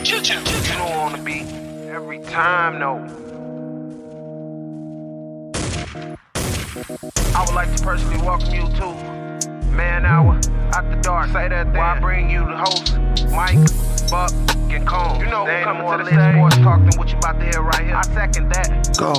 You don't want to be every time, no. I would like to personally welcome you to Man Hour After Dark. Say that where I bring you the host, Mike, Buck, and Combs. You know who coming to the stage. Sports talk than what you about to hear right here. I second that. Go.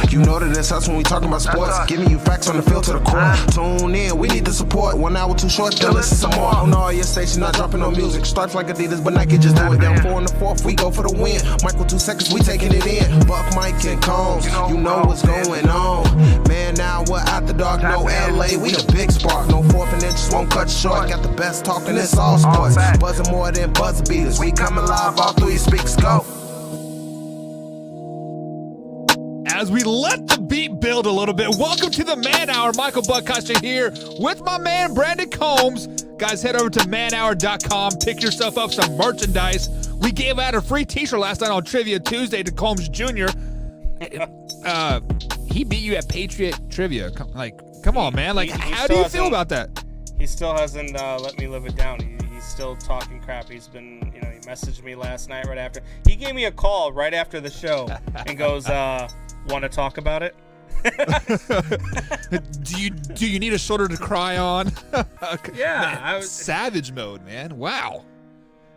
You know that it's us when we talking about sports. Giving you facts on the field to the core. Tune in, we need the support. 1 hour too short, then listen some more. On all your stations, not dropping no music. Stripes like Adidas, but Nike just do it. Down 4 in the 4th, we go for the win. Michael 2 seconds, we taking it in. Buck, Mike, and Combs, you know what's going on. Man, now we're After Dark, no LA, we the big spark. No 4th and inches won't cut you short. Got the best talking, it's all sports. Buzzing more than buzzer beaters. We coming live all through your speakers, go. As we let the beat build a little bit, welcome to the Man Hour. Michael Buckcuster here with my man Brandon Combs. Guys, head over to manhour.com. Pick yourself up some merchandise. We gave out a free t-shirt last night on Trivia Tuesday to Combs Jr. He beat you at Patriot Trivia. Come on, man. How do you feel about that? He still hasn't let me live it down. He's still talking crap. He's been, he messaged me last night right after. He gave me a call right after the show and goes, want to talk about it? Do you need a shoulder to cry on? Yeah, man, savage mode, man. Wow.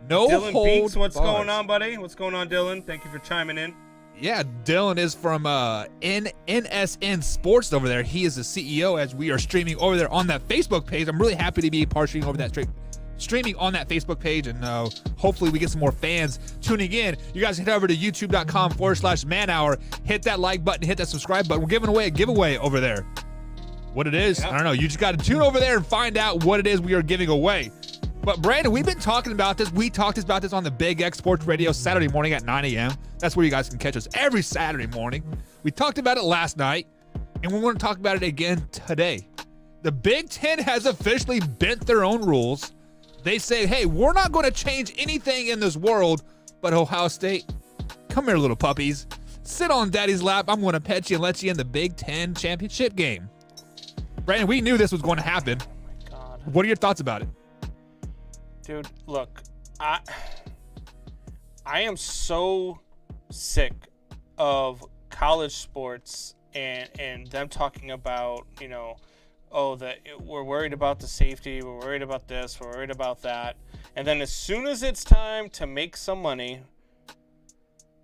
No Dylan hold Beeks, what's bars. going on, buddy? What's going on, Dylan? Thank you for chiming in. Yeah, Dylan is from NSN Sports over there. He is the CEO as we are streaming over there on that Facebook page. I'm really happy to be partially over that streaming on that Facebook page, and hopefully we get some more fans tuning in. You guys head over to youtube.com/manhour, hit that like button, hit that subscribe button. We're giving away a giveaway over there. What it is, I don't know. You just got to tune over there and find out what it is we are giving away. But Brandon, we've been talking about this. We talked about this on the Big X Sports Radio Saturday morning at 9 a.m. That's where you guys can catch us every Saturday morning. We talked about it last night, and we want to talk about it again today. The Big Ten has officially bent their own rules. They say, hey, we're not going to change anything in this world, but Ohio State, come here, little puppies. Sit on daddy's lap. I'm going to pet you and let you in the Big Ten championship game. Brandon, we knew this was going to happen. Oh my God. What are your thoughts about it? Dude, look, I am so sick of college sports and them talking about, that we're worried about the safety, we're worried about this, we're worried about that. And then as soon as it's time to make some money,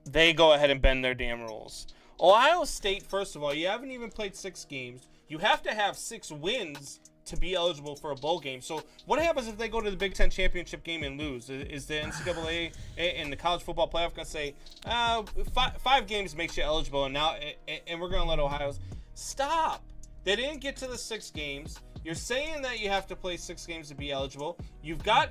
they go ahead and bend their damn rules. Ohio State, first of all, you haven't even played 6 games. You have to have 6 wins to be eligible for a bowl game. So what happens if they go to the Big Ten championship game and lose? Is the NCAA and the college football playoff going to say, 5 games makes you eligible, and we're going to let Ohio... Stop! They didn't get to the 6 games. You're saying that you have to play 6 games to be eligible. You've got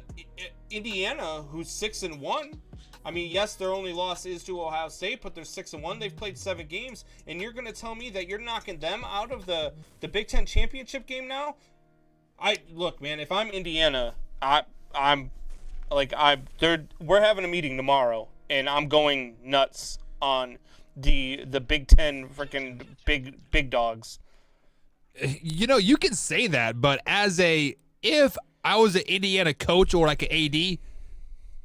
Indiana, who's 6-1. I mean, yes, their only loss is to Ohio State, but they're 6-1. They've played 7 games, and you're going to tell me that you're knocking them out of the Big Ten championship game now? Look, man. If I'm Indiana, we're having a meeting tomorrow, and I'm going nuts on the Big Ten freaking big dogs. You can say that, but if I was an Indiana coach or like an AD,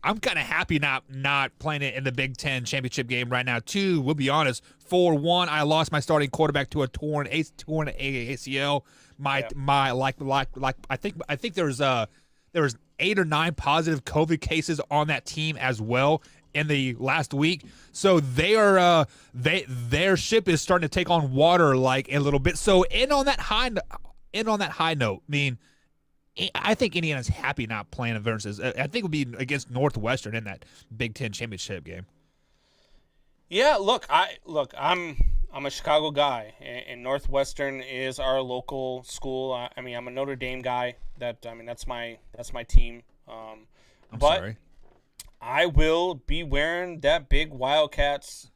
I'm kind of happy not playing it in the Big Ten championship game right now. 2, we'll be honest. 4-1, I lost my starting quarterback to a torn ACL. I think there was 8 or 9 positive COVID cases on that team as well in the last week. So their ship is starting to take on water like a little bit. So end on that high note. I mean, I think Indiana's happy not playing versus. I think it would be against Northwestern in that Big Ten championship game. Yeah, I'm a Chicago guy, and Northwestern is our local school. I'm a Notre Dame guy. That's my team. I'm but sorry. I will be wearing that big Wildcats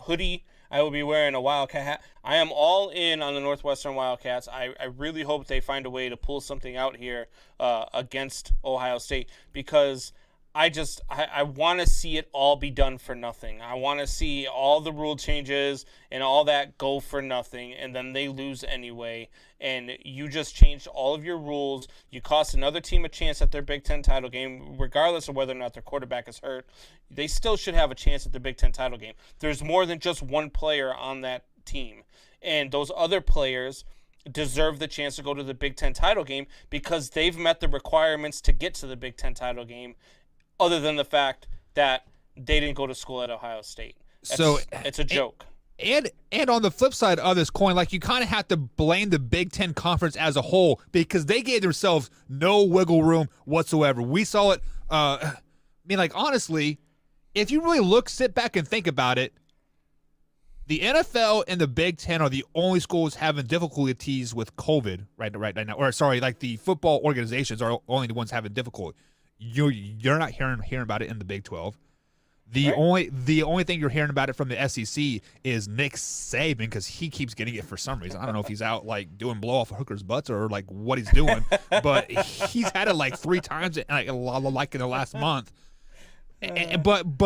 hoodie. I will be wearing a Wildcat hat. I am all in on the Northwestern Wildcats. I really hope they find a way to pull something out here against Ohio State, because I want to see it all be done for nothing. I want to see all the rule changes and all that go for nothing, and then they lose anyway. And you just changed all of your rules. You cost another team a chance at their Big Ten title game, regardless of whether or not their quarterback is hurt. They still should have a chance at the Big Ten title game. There's more than just one player on that team, and those other players deserve the chance to go to the Big Ten title game because they've met the requirements to get to the Big Ten title game, other than the fact that they didn't go to school at Ohio State. It's a joke. And on the flip side of this coin, like, you kind of have to blame the Big Ten Conference as a whole because they gave themselves no wiggle room whatsoever. We saw it. I mean, like, honestly, if you really sit back and think about it, the NFL and the Big Ten are the only schools having difficulties with COVID right now. Or sorry, like, the football organizations are only the ones having difficulty. You're not hearing about it in the Big 12. The only thing you're hearing about it from the SEC is Nick Saban, because he keeps getting it for some reason. I don't know if he's out like doing blow off hookers' butts or like what he's doing, but he's had it like 3 times like in the last month. But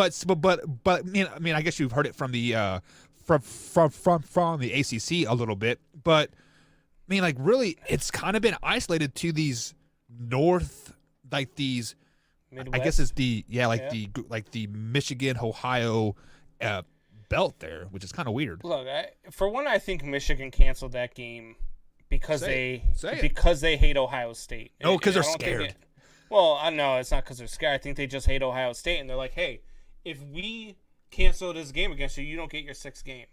I mean, I guess you've heard it from the from the ACC a little bit, but I mean, like, really, it's kind of been isolated to these north, like these. Midwest? I guess it's the Michigan, Ohio belt there, which is kind of weird. Look, for one, I think Michigan canceled that game because they hate Ohio State. No, because they're scared. Well, I know it's not because they're scared. I think they just hate Ohio State, and they're like, hey, if we cancel this game against you, you don't get your 6th game,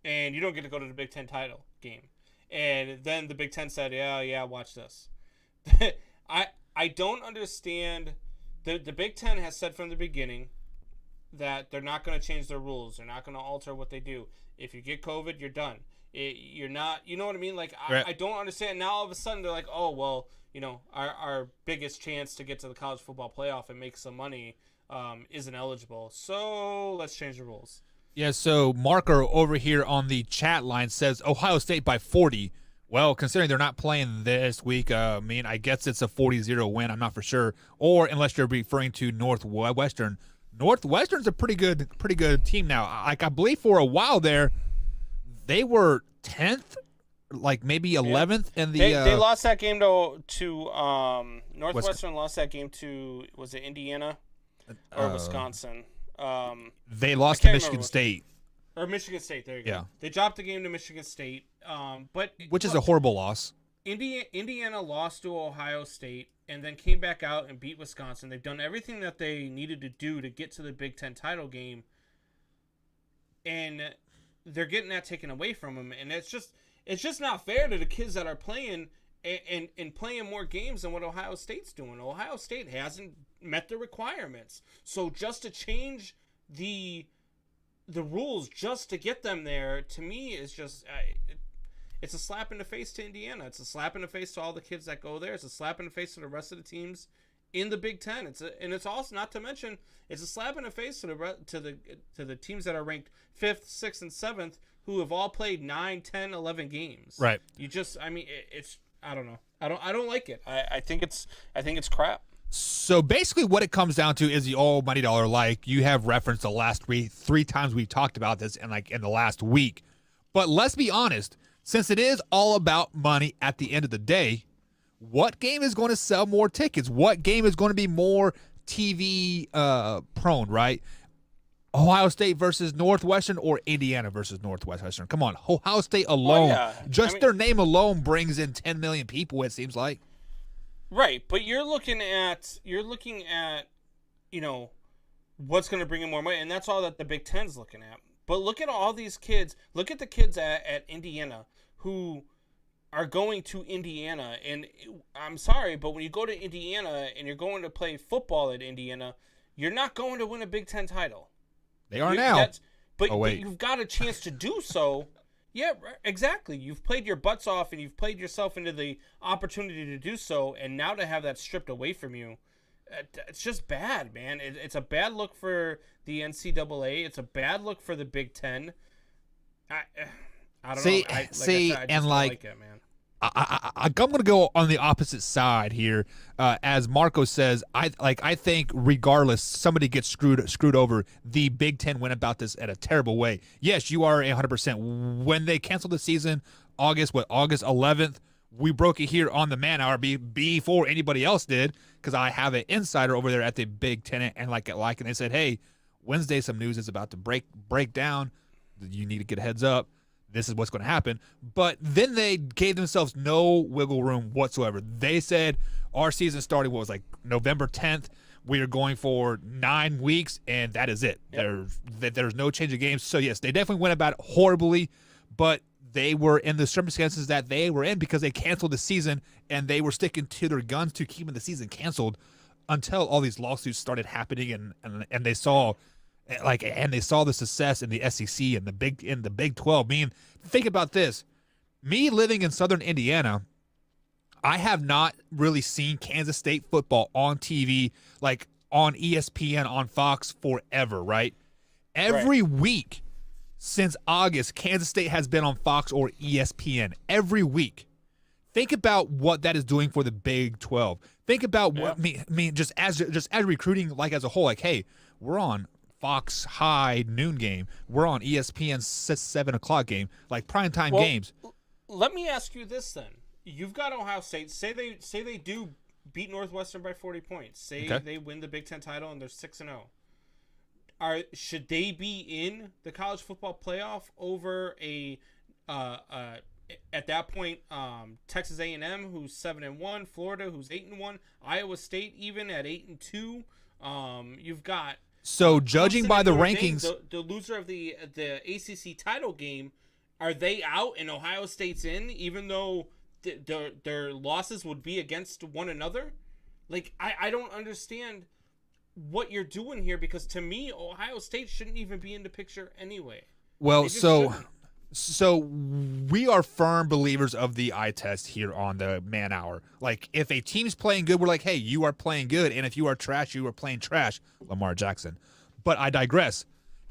and you don't get to go to the Big Ten title game. And then the Big Ten said, yeah, watch this. I don't understand. The Big Ten has said from the beginning that they're not going to change their rules. They're not going to alter what they do. If you get COVID, you're done. You're not, you know what I mean? Like, right. I don't understand. Now all of a sudden they're like, oh, well, you know, our biggest chance to get to the college football playoff and make some money isn't eligible. So let's change the rules. Yeah, so Marker over here on the chat line says Ohio State by 40. Well, considering they're not playing this week, I mean, I guess it's a 40-0 win. I'm not for sure. Or unless you're referring to Northwestern. Northwestern's a pretty good team now. Like, I believe for a while there, they were 10th, like maybe 11th in the. They lost that game to Northwestern. Lost that game to, was it Indiana or Wisconsin? They lost to Michigan State. Or Michigan State, there you go. Yeah. They dropped the game to Michigan State, which is a horrible loss. Indiana lost to Ohio State and then came back out and beat Wisconsin. They've done everything that they needed to do to get to the Big Ten title game, and they're getting that taken away from them. And it's just not fair to the kids that are playing and playing more games than what Ohio State's doing. Ohio State hasn't met the requirements, so just to change the rules just to get them there, to me, is just it's a slap in the face to Indiana. It's a slap in the face to all the kids that go there. It's a slap in the face to the rest of the teams in the Big Ten. It's also, not to mention, it's a slap in the face to the teams that are ranked 5th, 6th, and 7th, who have all played 9, 10, 11 games. Right. It's I don't know. I don't like it. I think it's crap. So basically what it comes down to is the almighty dollar. Like, you have referenced the last three times we've talked about this in the last week. But let's be honest, since it is all about money at the end of the day, what game is going to sell more tickets? What game is going to be more TV prone, right? Ohio State versus Northwestern or Indiana versus Northwestern? Come on, Ohio State alone, their name alone brings in 10 million people, it seems like. Right, but you're looking at you know, what's going to bring in more money, and that's all that the Big Ten's looking at. But look at all these kids. Look at the kids at Indiana who are going to Indiana, and I'm sorry, but when you go to Indiana and you're going to play football at Indiana, you're not going to win a Big Ten title. They are now. But you've got a chance to do so. Yeah, exactly. You've played your butts off and you've played yourself into the opportunity to do so, and now to have that stripped away from you, it's just bad, man. It's a bad look for the NCAA. It's a bad look for the Big Ten. I don't know. I just don't like it, man. I'm going to go on the opposite side here. As Marco says, I think regardless, somebody gets screwed over. The Big Ten went about this in a terrible way. Yes, you are 100%. When they canceled the season, August 11th, we broke it here on the Man Hour before anybody else did, because I have an insider over there at the Big Ten, and and they said, hey, Wednesday some news is about to break down. You need to get a heads up. This is what's going to happen. But then they gave themselves no wiggle room whatsoever. They said our season started, November 10th. We are going for 9 weeks, and that is it. Yep. There's no change of games. So, yes, they definitely went about it horribly, but they were in the circumstances that they were in because they canceled the season, and they were sticking to their guns to keeping the season canceled until all these lawsuits started happening, and they saw – and they saw the success in the SEC and the Big 12. I mean, think about this. Me living in Southern Indiana, I have not really seen Kansas State football on TV, like on ESPN, on Fox forever, right? Every week since August, Kansas State has been on Fox or ESPN every week. Think about what that is doing for the Big 12. Think about what just as recruiting, like as a whole, like, hey, we're on Fox High noon game. We're on ESPN 7 o'clock game, like primetime games. Let me ask you this then: you've got Ohio State. Say they do beat Northwestern by 40 points. Say they win the Big Ten title and they're 6-0. Should they be in the college football playoff over at that point Texas A&M, who's 7-1, Florida, who's 8-1, Iowa State even at 8-2. You've got. So judging by the rankings, the loser of the ACC title game, are they out and Ohio State's in, even though their losses would be against one another? Like, I don't understand what you're doing here, because to me, Ohio State shouldn't even be in the picture anyway. Well, so we are firm believers of the eye test here on the Man Hour. Like, if a team's playing good, we're like, hey, you are playing good. And if you are trash, you are playing trash. Lamar Jackson. But I digress.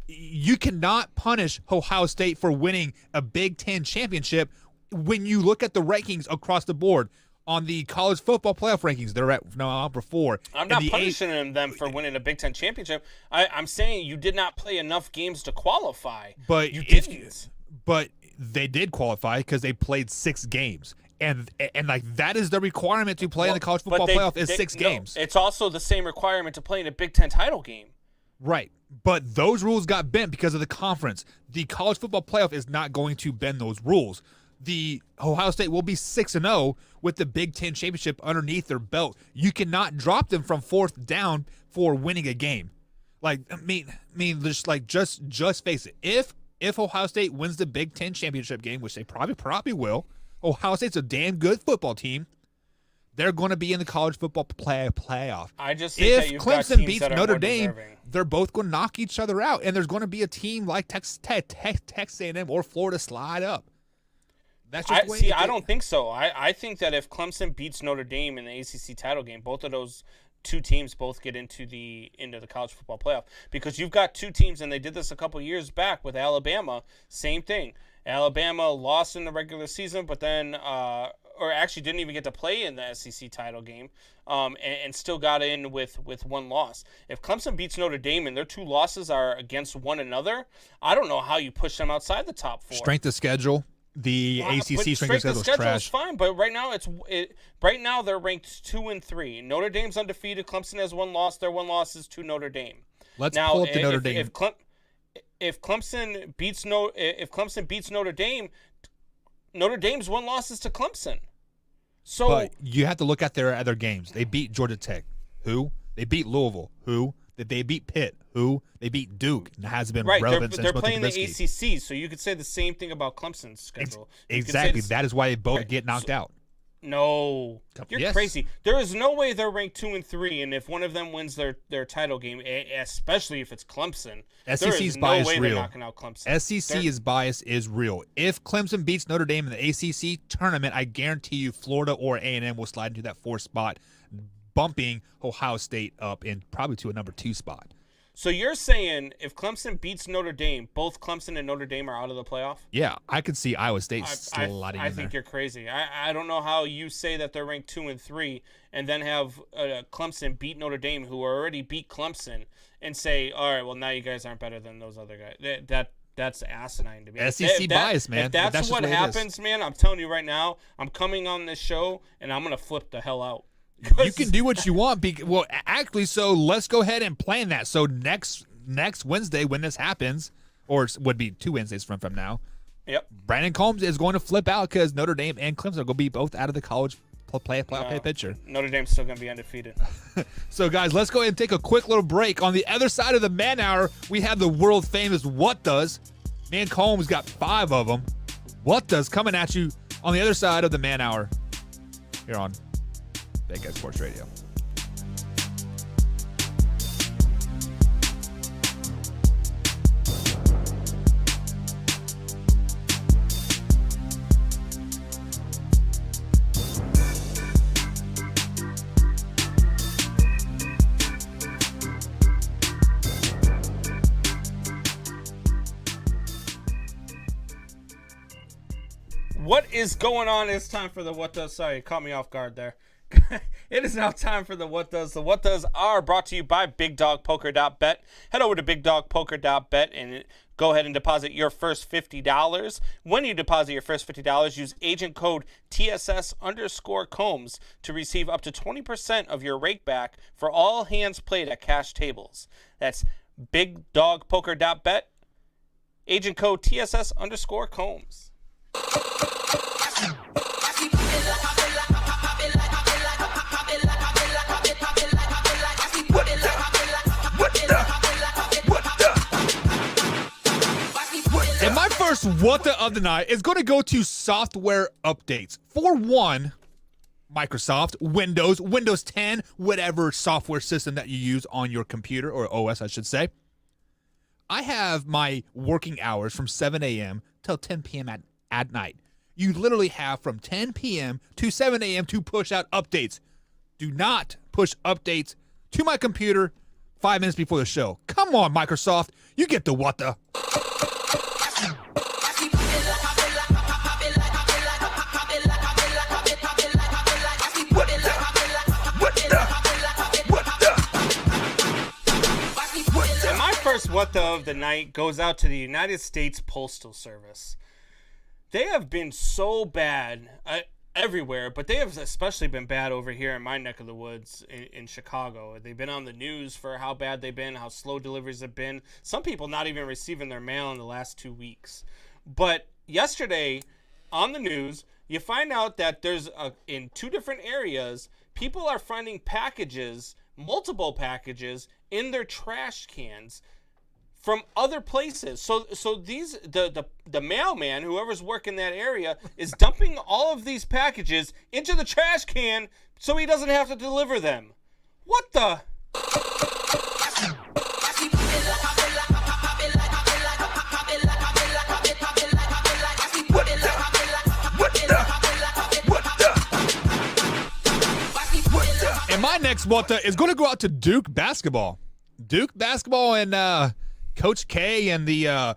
You cannot punish Ohio State for winning a Big Ten championship when you look at the rankings across the board. On the college football playoff rankings, they're at number 4. I'm not punishing them for winning a Big Ten championship. I'm saying you did not play enough games to qualify. But you didn't. But they did qualify because they played 6 games. And like, that is the requirement to play in the college football playoff is 6 games. It's also the same requirement to play in a Big Ten title game. Right. But those rules got bent because of the conference. The college football playoff is not going to bend those rules. The Ohio State will be 6-0 with the Big Ten championship underneath their belt. You cannot drop them from 4th down for winning a game. Like, I mean, just face it. If Ohio State wins the Big Ten championship game, which they probably will, Ohio State's a damn good football team. They're going to be in the college football playoff. I just think if Clemson beats Notre Dame, they're both going to knock each other out, and there's going to be a team like Texas A&M or Florida slide up. That's just the way I don't think so. I think that if Clemson beats Notre Dame in the ACC title game, both of those two teams both get into the college football playoff, because you've got two teams, and they did this a couple years back with Alabama. Same thing. Alabama lost in the regular season, but then or actually didn't even get to play in the SEC title game, and still got in with one loss. If Clemson beats Notre Dame and their 2 losses are against one another, I don't know how you push them outside the top 4. Strength of schedule. The ACC strength of schedule is trash. Is fine, but right now they're ranked 2 and 3. Notre Dame's undefeated. Clemson has 1 loss. Their 1 loss is to Notre Dame. Let's pull up the Notre Dame. If Clemson beats Notre Dame, Notre Dame's 1 loss is to Clemson. So, but you have to look at their other games. They beat Georgia Tech. Who? They beat Louisville. Who? They beat Pitt. Who? They beat Duke. And it hasn't been relevant since they're playing the ACC, so you could say the same thing about Clemson's schedule. Exactly. That is why they both get knocked out. No, you're crazy. There is no way they're ranked 2 and 3, and if one of them wins their title game, especially if it's Clemson, SEC's bias no way real. They're knocking out Clemson. SEC's bias is real. If Clemson beats Notre Dame in the ACC tournament, I guarantee you Florida or A&M will slide into that 4th spot, bumping Ohio State up in probably to a number 2 spot. So you're saying if Clemson beats Notre Dame, both Clemson and Notre Dame are out of the playoff? Yeah, I could see Iowa State sliding in I think you're crazy. I don't know how you say that they're ranked 2 and 3 and then have Clemson beat Notre Dame, who already beat Clemson, and say, all right, well, now you guys aren't better than those other guys. That's asinine to me. SEC bias, man. If that's what happens, man, I'm telling you right now, I'm coming on this show, and I'm going to flip the hell out. You can do what you want. Well, actually, so let's go ahead and plan that. So next Wednesday when this happens, or it would be 2 Wednesdays from now, yep, Brandon Combs is going to flip out because Notre Dame and Clemson are going to be both out of the college playoff picture. Notre Dame's still going to be undefeated. So, guys, let's go ahead and take a quick little break. On the other side of the man hour, we have the world famous What Does. Man, Combs got 5 of them. What Does coming at you on the other side of the man hour here on Big Guy Sports Radio. What is going on? It's time for the What Does. Sorry, you caught me off guard there. It is now time for the What Does. The What Does are brought to you by BigDogPoker.bet. Head over to BigDogPoker.bet and go ahead and deposit your first $50. When you deposit your first $50, use agent code TSS_Combs to receive up to 20% of your rake back for all hands played at cash tables. That's BigDogPoker.bet. Agent code TSS_Combs. And my first What the of the night is going to go to software updates. For one, Microsoft, Windows 10, whatever software system that you use on your computer, or OS, I should say. I have my working hours from 7 a.m. till 10 p.m. at night. You literally have from 10 p.m. to 7 a.m. to push out updates. Do not push updates to my computer 5 minutes before the show. Come on, Microsoft. You get the what the. And my first What the of the night goes out to the United States Postal Service. They have been so bad everywhere, but they have especially been bad over here in my neck of the woods in Chicago. They've been on the news for how bad they've been, how slow deliveries have been. Some people not even receiving their mail in the last 2 weeks. But yesterday on the news, you find out that there's in 2 different areas, people are finding packages, multiple packages, in their trash cans from other places. So these the mailman, whoever's working that area, is dumping all of these packages into the trash can so he doesn't have to deliver them. What the? And my next what the is going to go out to Duke basketball. Duke basketball and Coach K and the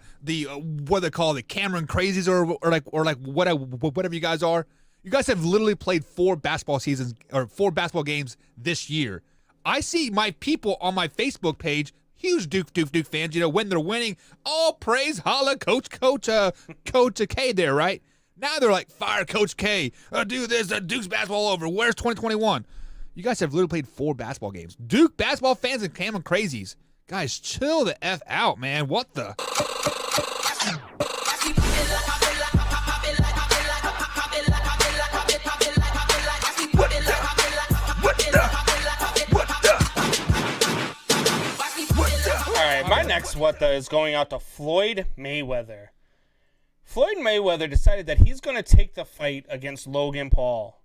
what they call the Cameron Crazies or whatever you guys are. You guys have literally played 4 basketball seasons or 4 basketball games this year. I see my people on my Facebook page, huge Duke fans. You know, when they're winning, all praise, holla, Coach K there, right? Now they're like, fire Coach K. Do this, Duke's basketball over. Where's 2021? You guys have literally played 4 basketball games. Duke basketball fans and Cameron Crazies. Guys, chill the F out, man. What the? All right, my next what the is going out to Floyd Mayweather. Floyd Mayweather decided that he's going to take the fight against Logan Paul.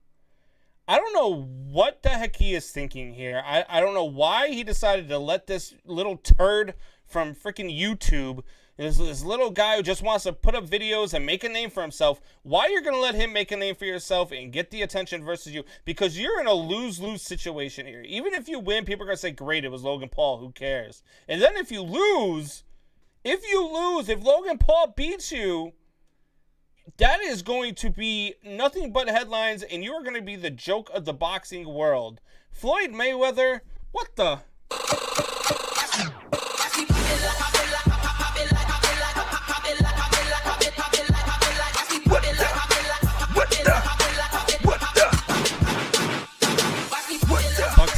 I don't know what the heck he is thinking here. I don't know why he decided to let this little turd from freaking YouTube. This little guy who just wants to put up videos and make a name for himself. Why you're going to let him make a name for yourself and get the attention versus you? Because you're in a lose-lose situation here. Even if you win, people are going to say, great, it was Logan Paul. Who cares? And then if Logan Paul beats you, that is going to be nothing but headlines, and you are going to be the joke of the boxing world. Floyd Mayweather, what the...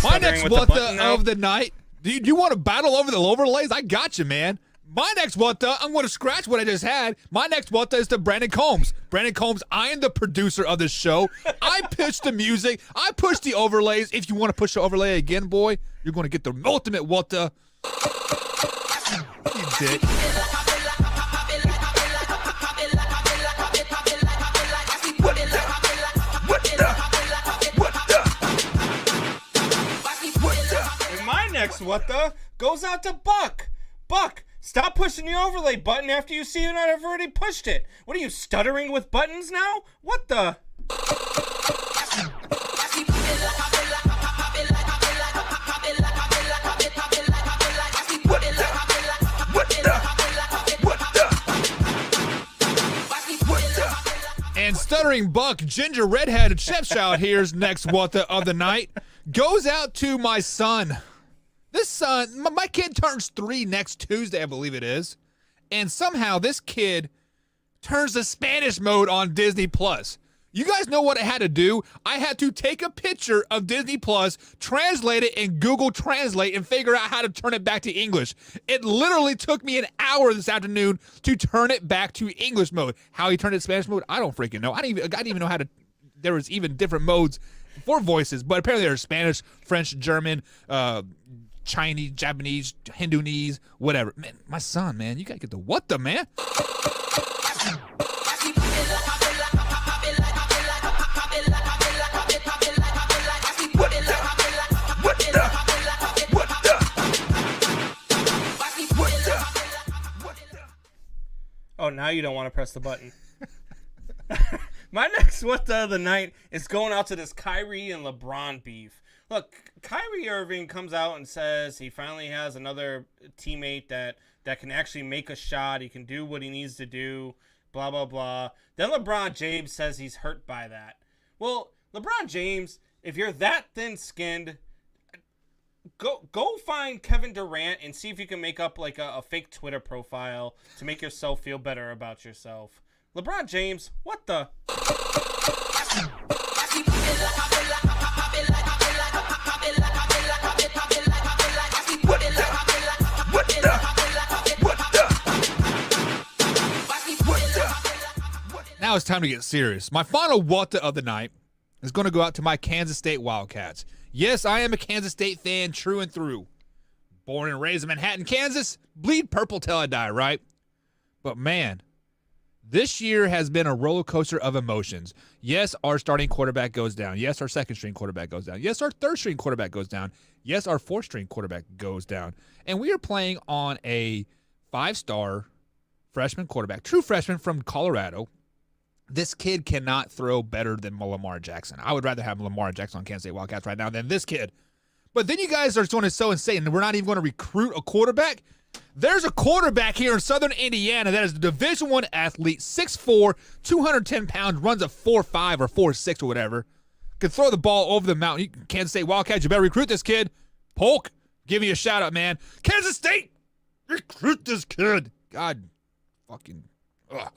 My next what the of the night. Do you want to battle over the overlays? I got you, man. My next what the, I'm going to scratch what I just had. My next what the is to Brandon Combs. Brandon Combs, I am the producer of this show. I pitch the music. I push the overlays. If you want to push the overlay again, boy, you're going to get the ultimate what the. You dick. Next what the goes out to Buck. Buck, stop pushing the overlay button after you see that I've already pushed it. What are you, stuttering with buttons now? What the? And stuttering Buck, ginger redhead Shepshout here's next what the of the night goes out to my son. This son, my kid turns 3 next Tuesday, I believe it is. And somehow this kid turns the Spanish mode on Disney Plus. You guys know what I had to do? I had to take a picture of Disney Plus, translate it in Google Translate, and figure out how to turn it back to English. It literally took me an hour this afternoon to turn it back to English mode. How he turned it to Spanish mode, I don't freaking know. I didn't even know how to. There was even different modes for voices, but apparently there's Spanish, French, German, Chinese, Japanese, Hindoonese, whatever. Man, my son, man, you gotta get the what the, man. Oh, now you don't want to press the button. My next what the other night is going out to this Kyrie and LeBron beef. Look, Kyrie Irving comes out and says he finally has another teammate that can actually make a shot. He can do what he needs to do, blah, blah, blah. Then LeBron James says he's hurt by that. Well, LeBron James, if you're that thin-skinned, go find Kevin Durant and see if you can make up like a fake Twitter profile to make yourself feel better about yourself. LeBron James, what the... Now it's time to get serious. My final what the of the night is going to go out to my Kansas State Wildcats. Yes, I am a Kansas State fan, true and through. Born and raised in Manhattan, Kansas. Bleed purple till I die, right? But man, this year has been a roller coaster of emotions. Yes, our starting quarterback goes down. Yes, our second string quarterback goes down. Yes, our third string quarterback goes down. Yes, our fourth string quarterback goes down. And we are playing on a 5-star freshman quarterback, true freshman from Colorado. This kid cannot throw better than Lamar Jackson. I would rather have Lamar Jackson on Kansas State Wildcats right now than this kid. But then you guys are going to so insane. We're not even going to recruit a quarterback. There's a quarterback here in Southern Indiana that is a Division I athlete, 6'4", 210 pounds, runs a 4.5 or 4.6 or whatever. Can throw the ball over the mountain. Kansas State Wildcats, you better recruit this kid. Polk, give me a shout out, man. Kansas State, recruit this kid. God, fucking. Ugh.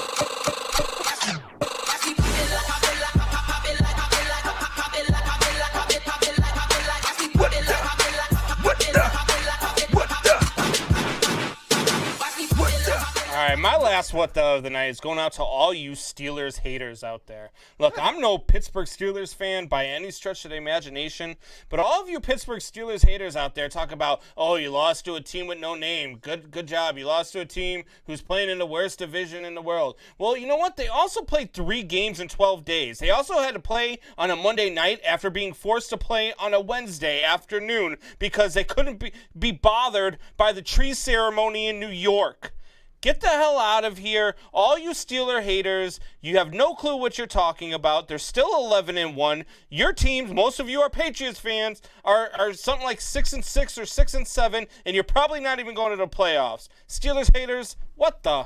All right, my last what the of the night is going out to all you Steelers haters out there. Look, I'm no Pittsburgh Steelers fan by any stretch of the imagination, but all of you Pittsburgh Steelers haters out there talk about, oh, you lost to a team with no name. Good job. You lost to a team who's playing in the worst division in the world. Well, you know what? They also played 3 games in 12 days. They also had to play on a Monday night after being forced to play on a Wednesday afternoon because they couldn't be bothered by the tree ceremony in New York. Get the hell out of here. All you Steeler haters, you have no clue what you're talking about. They're still 11-1. Your teams, most of you are Patriots fans, are something like 6-6 or 6-7, and you're probably not even going to the playoffs. Steelers haters, what the?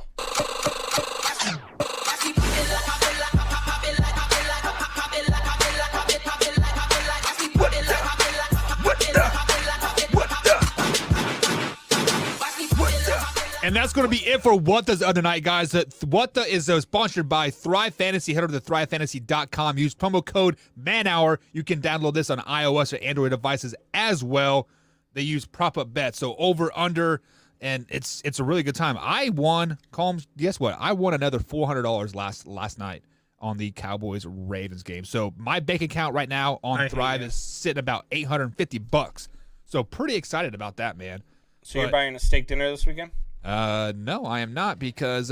And that's going to be it for What Does the Other Night, guys. What The is sponsored by Thrive Fantasy. Head over to thrivefantasy.com. Use promo code MANHOUR. You can download this on iOS or Android devices as well. They use prop-up bets, so over, under, and it's a really good time. I won, Combs, guess what? I won another $400 last night on the Cowboys-Ravens game. So my bank account right now on Thrive is sitting about $850. So pretty excited about that, man. So you're buying a steak dinner this weekend? No, I am not, because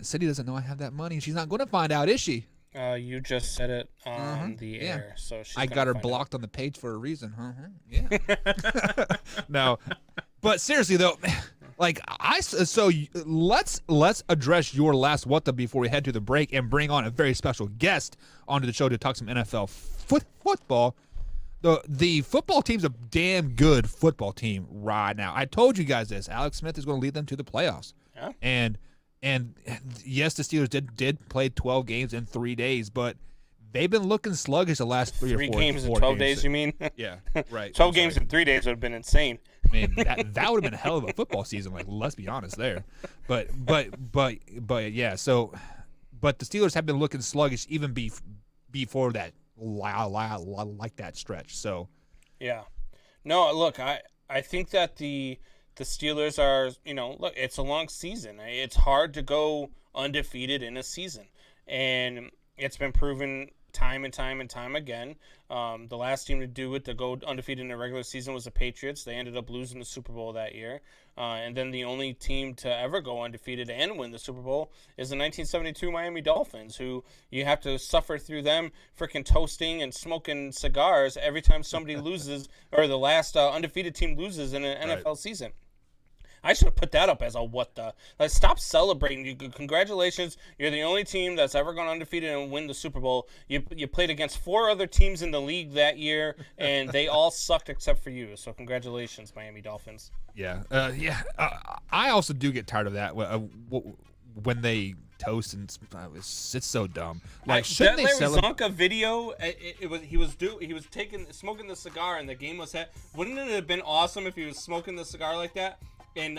Cindy doesn't know I have that money. She's not going to find out, is she? You just said it on the air, so I got her blocked on the page for a reason. Yeah. No, but seriously though, like let's address your last what the before we head to the break and bring on a very special guest onto the show to talk some NFL football. The football team's a damn good football team right now. I told you guys this. Alex Smith is going to lead them to the playoffs. Yeah. And yes, the Steelers did play 12 games in 3 days, but they've been looking sluggish the last 3 or 4 games in 12 days, you mean? Yeah, right. 12 games in 3 days would have been insane. I mean, that would have been a hell of a football season. Like, let's be honest there. But yeah. So, but the Steelers have been looking sluggish even before that. Like that stretch. So yeah, no, look, I think that the Steelers are, look, it's a long season. It's hard to go undefeated in a season, and it's been proven time and time again. The last team to do it, to go undefeated in the regular season, was the Patriots. They ended up losing the Super Bowl that year. And then the only team to ever go undefeated and win the Super Bowl is the 1972 Miami Dolphins, who you have to suffer through them freaking toasting and smoking cigars every time somebody loses, or the last undefeated team loses in an NFL season. I should have put that up as a what the. Like, stop celebrating. Congratulations. You're the only team that's ever gone undefeated and win the Super Bowl. You played against 4 other teams in the league that year, and they all sucked except for you. So congratulations, Miami Dolphins. Yeah. I also do get tired of that when they toast, and it's so dumb. Like, shouldn't they celebrate? Zonka video, he was smoking the cigar, and the game was set. Wouldn't it have been awesome if he was smoking the cigar like that? And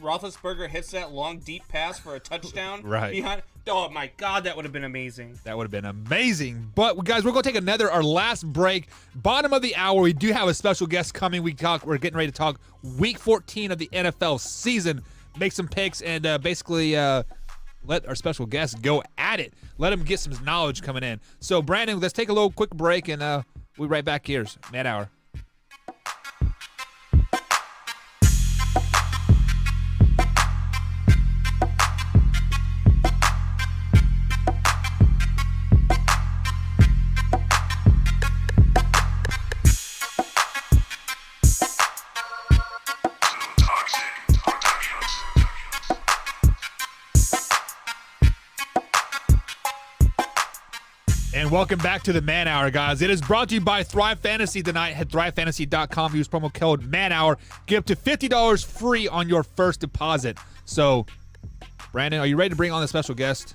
Roethlisberger hits that long, deep pass for a touchdown. Right. Behind. Oh, my God, that would have been amazing. That would have been amazing. But, guys, we're going to take our last break. Bottom of the hour, we do have a special guest coming. We're getting ready to talk Week 14 of the NFL season, make some picks, and basically let our special guest go at it. Let him get some knowledge coming in. So, Brandon, let's take a little quick break, and we'll be right back here. Man Hour. Welcome back to the Man Hour, guys. It is brought to you by Thrive Fantasy tonight. Head thrivefantasy.com. Use promo code MANHOUR. Get up to $50 free on your first deposit. So, Brandon, are you ready to bring on the special guest?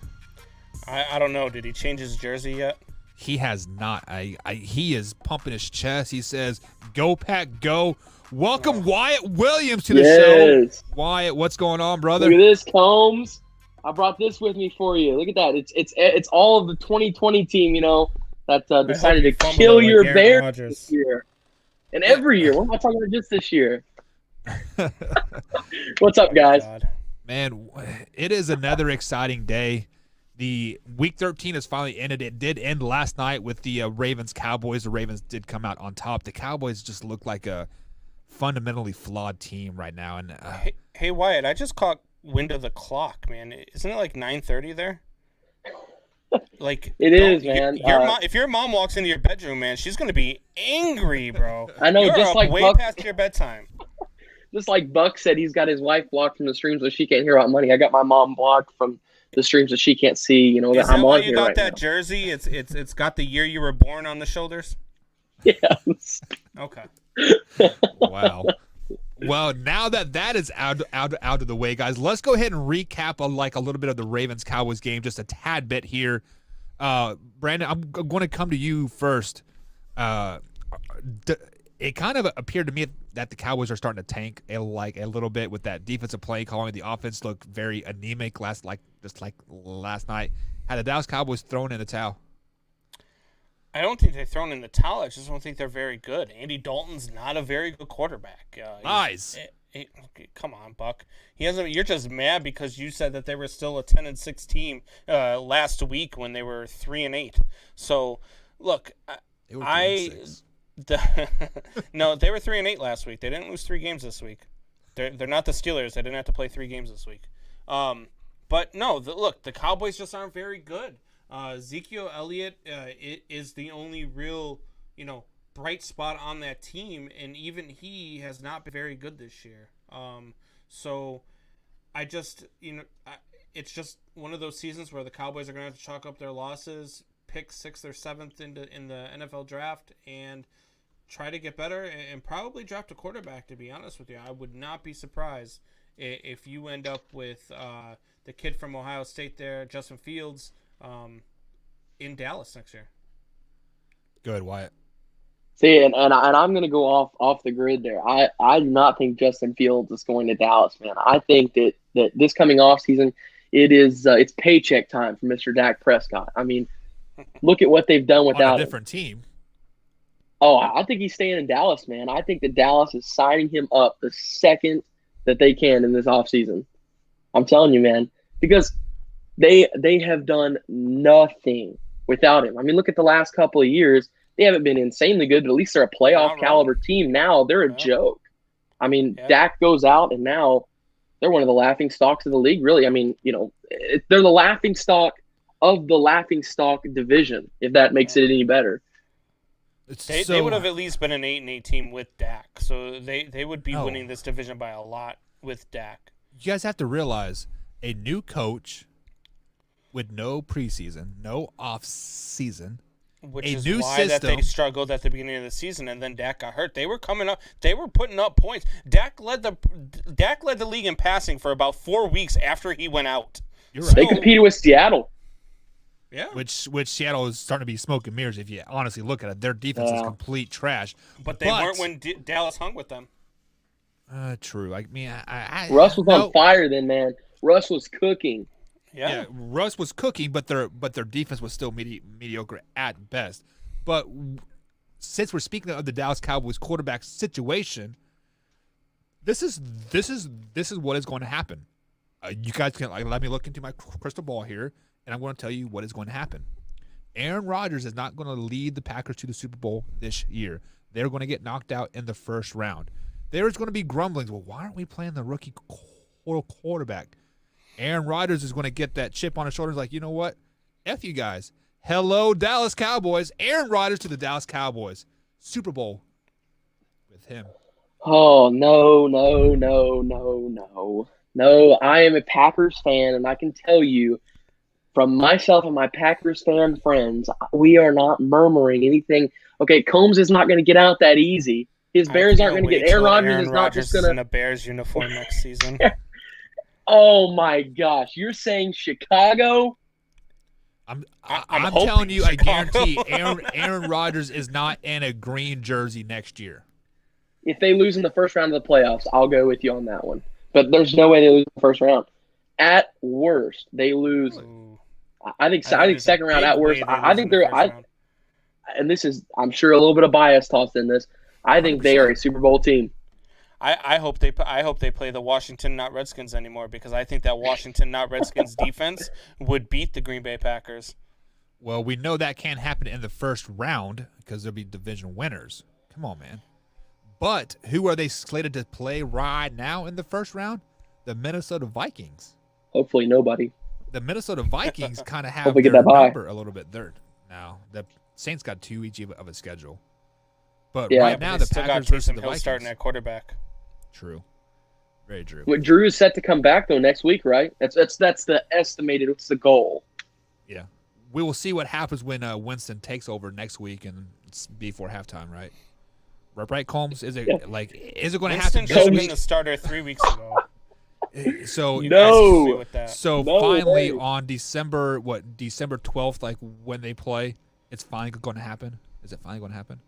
I don't know. Did he change his jersey yet? He has not. He is pumping his chest. He says, "Go Pack, go!" Welcome Wyatt Williams to the show. Wyatt, what's going on, brother? Look at this, Combs. I brought this with me for you. Look at that. It's all of the 2020 team, that decided to kill your Bears this year. And every year. We're not talking about just this year. What's up, guys? Man, it is another exciting day. The Week 13 has finally ended. It did end last night with the Ravens-Cowboys. The Ravens did come out on top. The Cowboys just look like a fundamentally flawed team right now. And hey, Wyatt, I just caught wind of the clock, man. Isn't it like 9:30 there? Like it is, man. If your mom walks into your bedroom, man, she's gonna be angry, bro. I know, You're just up like way Buck, past your bedtime. just like Buck said, he's got his wife blocked from the streams so she can't hear about money. I got my mom blocked from the streams that she can't see. You know, Is that I'm why on you here got right that now. jersey? It's got the year you were born on the shoulders. Yes. Okay. wow. Well, now that is out of the way, guys, let's go ahead and recap a little bit of the Ravens-Cowboys game, just a tad bit here. Brandon, I'm going to come to you first. It kind of appeared to me that the Cowboys are starting to tank a little bit with that defensive play calling. The offense looked very anemic last night. Had the Dallas Cowboys thrown in the towel? I don't think they've thrown in the towel. I just don't think they're very good. Andy Dalton's not a very good quarterback. Lies. Come on, Buck. He hasn't. You're just mad because you said that they were still a 10-6 team last week when they were 3-8. So, look, They were 3-6. No, they were 3-8 last week. They didn't lose 3 games this week. They're not the Steelers. They didn't have to play 3 games this week. But no, look, the Cowboys just aren't very good. Ezekiel Elliott is the only real, bright spot on that team, and even he has not been very good this year. So I just, it's just one of those seasons where the Cowboys are going to have to chalk up their losses, pick 6th or 7th in the NFL draft, and try to get better, and probably draft a quarterback, to be honest with you. I would not be surprised if you end up with the kid from Ohio State there, Justin Fields, in Dallas next year. Good, Wyatt. See, and I'm going to go off the grid there. I do not think Justin Fields is going to Dallas, man. I think that this coming off season, it's paycheck time for Mr. Dak Prescott. I mean, look at what they've done without on a different team. Oh, I think he's staying in Dallas, man. I think that Dallas is signing him up the second that they can in this offseason. I'm telling you, man, because they have done nothing without him. I mean, look at the last couple of years. They haven't been insanely good, but at least they're a playoff caliber team now. They're a joke. I mean, Dak goes out, and now they're one of the laughing stocks of the league, really. I mean, they're the laughing stock of the laughing stock division, if that makes it any better. They would have at least been an 8-8 team with Dak, so they would be winning this division by a lot with Dak. You guys have to realize a new coach with no preseason, no off season, which a is new why system. That they struggled at the beginning of the season, and then Dak got hurt. They were coming up. They were putting up points. Dak led the league in passing for about 4 weeks after he went out. You're right. They competed with Seattle. Yeah, which Seattle is starting to be smoke and mirrors if you honestly look at it. Their defense is complete trash. But they weren't when Dallas hung with them. True. I mean, Russ was on fire then, man. Russ was cooking. Yeah, Russ was cooking, but their defense was still mediocre at best. But since we're speaking of the Dallas Cowboys quarterback situation, this is what is going to happen. You guys can let me look into my crystal ball here, and I'm going to tell you what is going to happen. Aaron Rodgers is not going to lead the Packers to the Super Bowl this year. They're going to get knocked out in the first round. There's going to be grumblings. Well, why aren't we playing the rookie quarterback? Aaron Rodgers is going to get that chip on his shoulders like, you know what? F you guys. Hello, Dallas Cowboys. Aaron Rodgers to the Dallas Cowboys. Super Bowl with him. Oh, no. No, I am a Packers fan, and I can tell you from myself and my Packers fan friends, we are not murmuring anything. Okay, Combs is not going to get out that easy. His Bears aren't going to get – Aaron Rodgers is not just going to – in a Bears uniform next season. Oh, my gosh. You're saying Chicago? I'm telling you, Chicago. I guarantee Aaron Rodgers is not in a green jersey next year. If they lose in the first round of the playoffs, I'll go with you on that one. But there's no way they lose in the first round. At worst, they lose. I think second round at worst. I think they're and this is, I'm sure, a little bit of bias tossed in this. I think 100%. They are a Super Bowl team. I hope they play the Washington not Redskins anymore, because I think that Washington not Redskins defense would beat the Green Bay Packers. Well, we know that can't happen in the first round because there'll be division winners. Come on, man. But who are they slated to play right now in the first round? The Minnesota Vikings. Hopefully nobody. The Minnesota Vikings kind of have Hopefully their get that bye. number a little bit there now. The Saints got 2 each of a schedule. But Yeah. right now, They the still Packers got versus Taysom the Hill Vikings. starting at quarterback. True. Very true. But Drew is set to come back though next week, right? That's the estimated. What's the goal? Yeah. We will see what happens when Winston takes over next week and it's before halftime, right? Right, Combs? Is it is it going to happen Winston should this have been week? the starter 3 weeks ago. So You guys No. agree with that? So No finally way. on December 12th, like when they play, it's finally going to happen. Is it finally going to happen?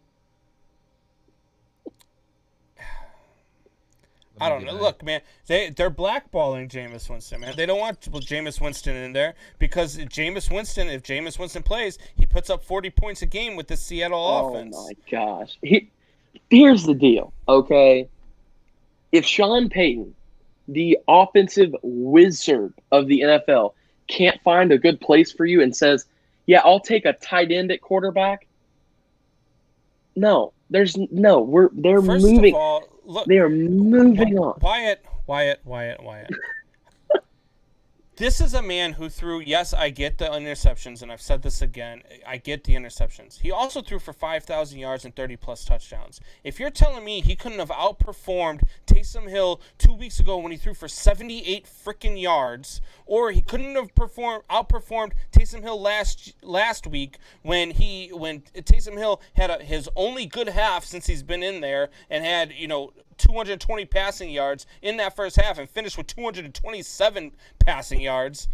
I don't know. Look, man, they're blackballing Jameis Winston, man. They don't want Jameis Winston in there because if Jameis Winston plays, he puts up 40 points a game with the Seattle offense. Oh my gosh. Here's the deal, okay? If Sean Payton, the offensive wizard of the NFL, can't find a good place for you and says, "Yeah, I'll take a tight end at quarterback." No, they're First moving. of all, look, They are moving on. Wyatt. This is a man who threw, yes, I get the interceptions, and I've said this again, I get the interceptions. He also threw for 5,000 yards and 30-plus touchdowns. If you're telling me he couldn't have outperformed Taysom Hill 2 weeks ago when he threw for 78 freaking yards, or he couldn't have outperformed Taysom Hill last week when Taysom Hill had his only good half since he's been in there and had, 220 passing yards in that first half and finished with 227 passing yards,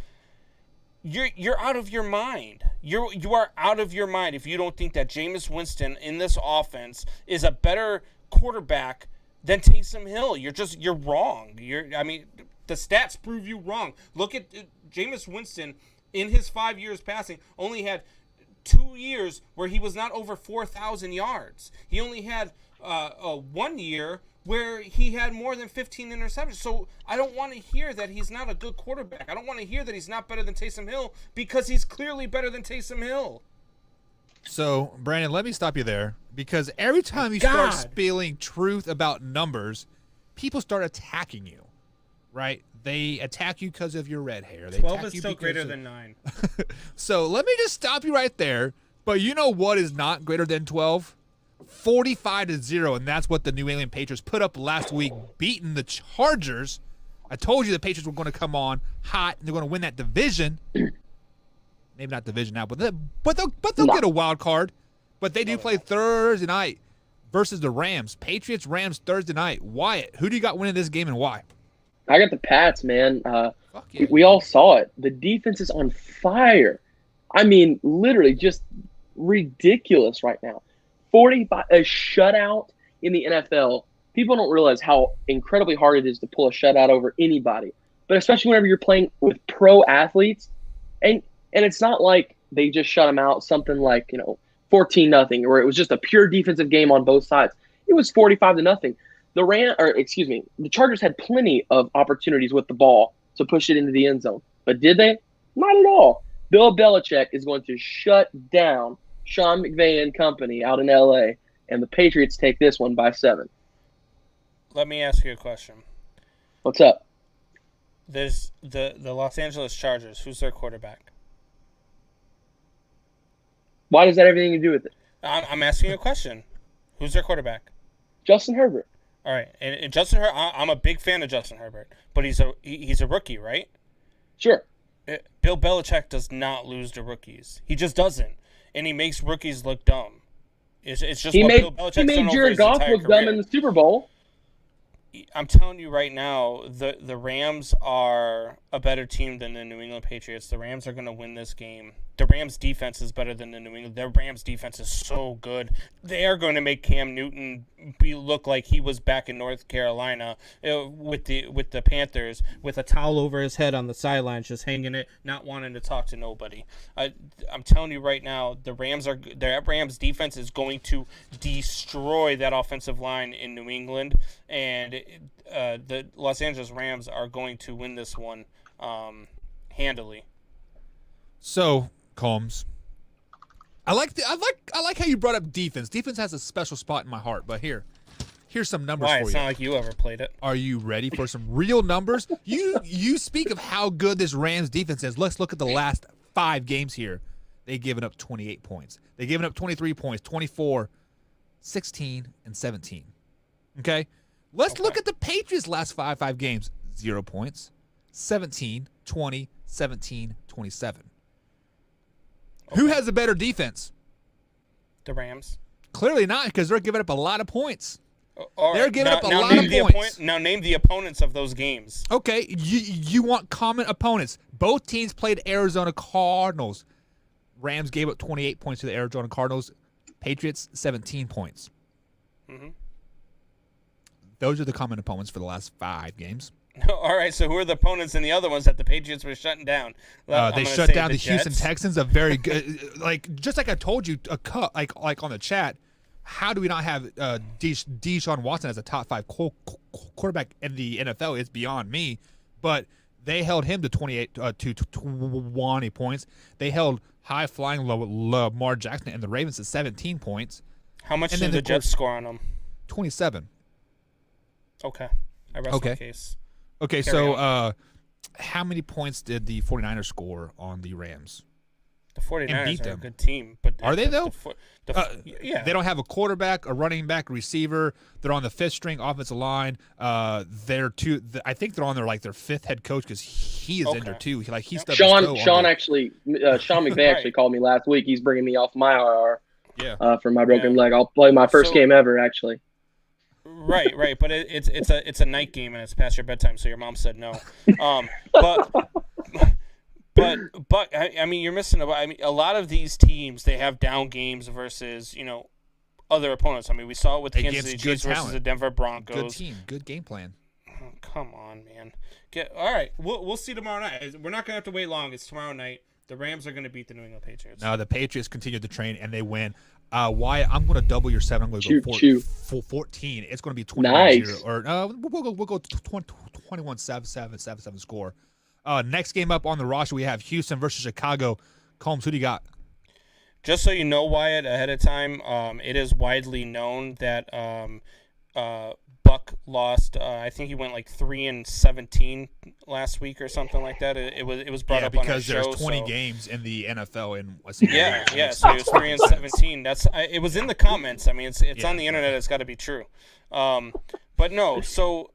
you're out of your mind. You are out of your mind if you don't think that Jameis Winston in this offense is a better quarterback than Taysom Hill. You're wrong. The stats prove you wrong. Look at Jameis Winston in his 5 years passing only had 2 years where he was not over 4,000 yards. He only had 1 year where he had more than 15 interceptions. So I don't want to hear that he's not a good quarterback. I don't want to hear that he's not better than Taysom Hill, because he's clearly better than Taysom Hill. So, Brandon, let me stop you there, because every time you start spilling truth about numbers, people start attacking you, right? They attack you because of your red hair. 12 is still greater than 9. So let me just stop you right there. But you know what is not greater than 12? 45-0, and that's what the New England Patriots put up last week, beating the Chargers. I told you the Patriots were going to come on hot, and they're going to win that division. Maybe not division now, but they'll get a wild card. But they do play Thursday night versus the Rams. Patriots-Rams Thursday night. Wyatt, who do you got winning this game and why? I got the Pats, man. Fuck yeah. We all saw it. The defense is on fire. I mean, literally just ridiculous right now. 45, a shutout in the NFL. People don't realize how incredibly hard it is to pull a shutout over anybody, but especially whenever you're playing with pro athletes. And it's not like they just shut them out, something like 14-0, where it was just a pure defensive game on both sides. It was 45-0. The Chargers had plenty of opportunities with the ball to push it into the end zone, but did they? Not at all. Bill Belichick is going to shut down Sean McVay and company out in LA, and the Patriots take this one by 7. Let me ask you a question. What's up? There's the Los Angeles Chargers. Who's their quarterback? Why does that have anything to do with it? I'm asking you a question. Who's their quarterback? Justin Herbert. All right, and Justin Herbert. I'm a big fan of Justin Herbert, but he's a rookie, right? Sure. Bill Belichick does not lose to rookies. He just doesn't, and he makes rookies look dumb. It's just He what made Bill Belichick's done over Jared his Goff entire look career. dumb in the Super Bowl. I'm telling you right now, the Rams are a better team than the New England Patriots. The Rams are going to win this game. the Rams defense is better than the New England. Their Rams defense is so good. They are going to make Cam Newton look like he was back in North Carolina with the Panthers, with a towel over his head on the sidelines, just hanging it, not wanting to talk to nobody. I'm telling you right now, their Rams defense is going to destroy that offensive line in New England, and the Los Angeles Rams are going to win this one handily. So, Combs, I like how you brought up defense. Defense has a special spot in my heart, but here's some numbers Why? for It's you. not like you ever played it. Are you ready for some real numbers? You speak of how good this Rams defense is. Let's look at the last 5 games here. They've given up 28 points. They've given up 23 points, 24, 16, and 17. Okay? Let's look at the Patriots' last five games. 0 points, 17, 20, 17, 27. Who has a better defense? The Rams. Clearly not, because they're giving up a lot of points. All They're right, giving up a now lot name of the points. Now name the opponents of those games. Okay, you want common opponents. Both teams played Arizona Cardinals. Rams gave up 28 points to the Arizona Cardinals. Patriots, 17 points. Mm-hmm. Those are the common opponents for the last 5 games. All right, so who are the opponents in the other ones that the Patriots were shutting down? They shut down the Houston Texans, a very good, just like I told you, like on the chat. How do we not have Deshaun Watson as a top 5 quarterback in the NFL? It's beyond me. But they held him to 20 points. They held high-flying Lamar Jackson and the Ravens to 17 points. How much And did then the of Jets course- score on them? 27. Okay, I rest Okay. my case. Okay, Carry so how many points did the 49ers score on the Rams? The 49ers beat are a them. good team, but Are they, though? Yeah, They don't have a quarterback, a running back, a receiver. They're on the 5th string offensive line. I think they're on their 5th head coach because he is injured too. He stubbed his toe Sean on Sean the- actually Sean McVay actually called me last week. He's bringing me off my IR Yeah. for my broken Yeah. leg. I'll play my first So- game ever actually. right. But it's a night game and it's past your bedtime, so your mom said no. But I mean, you're missing a lot of these teams. They have down games versus other opponents. I mean, we saw it with the Kansas Against City good Chiefs versus talent. the Denver Good Broncos. team, good game plan. Oh, come on, man. All right. We'll see tomorrow night. We're not gonna have to wait long. It's tomorrow night. The Rams are gonna beat the New England Patriots. No, the Patriots continue to train and they win. Wyatt, I'm going to double your 7. I'm going to go Shoot. 14. It's going to be 21-0. Nice. Or we'll go 21-7 score. Next game up on the roster, we have Houston versus Chicago. Combs, who do you got? Just so you know, Wyatt, ahead of time, it is widely known that Buck lost. I think he went 3-17 last week or something like that. It was brought up on our because there's show, 20 so- games in the NFL in a single Yeah, year. yeah. So he was 3-17. It was in the comments. I mean, it's on the internet. It's got to be true. But no. So,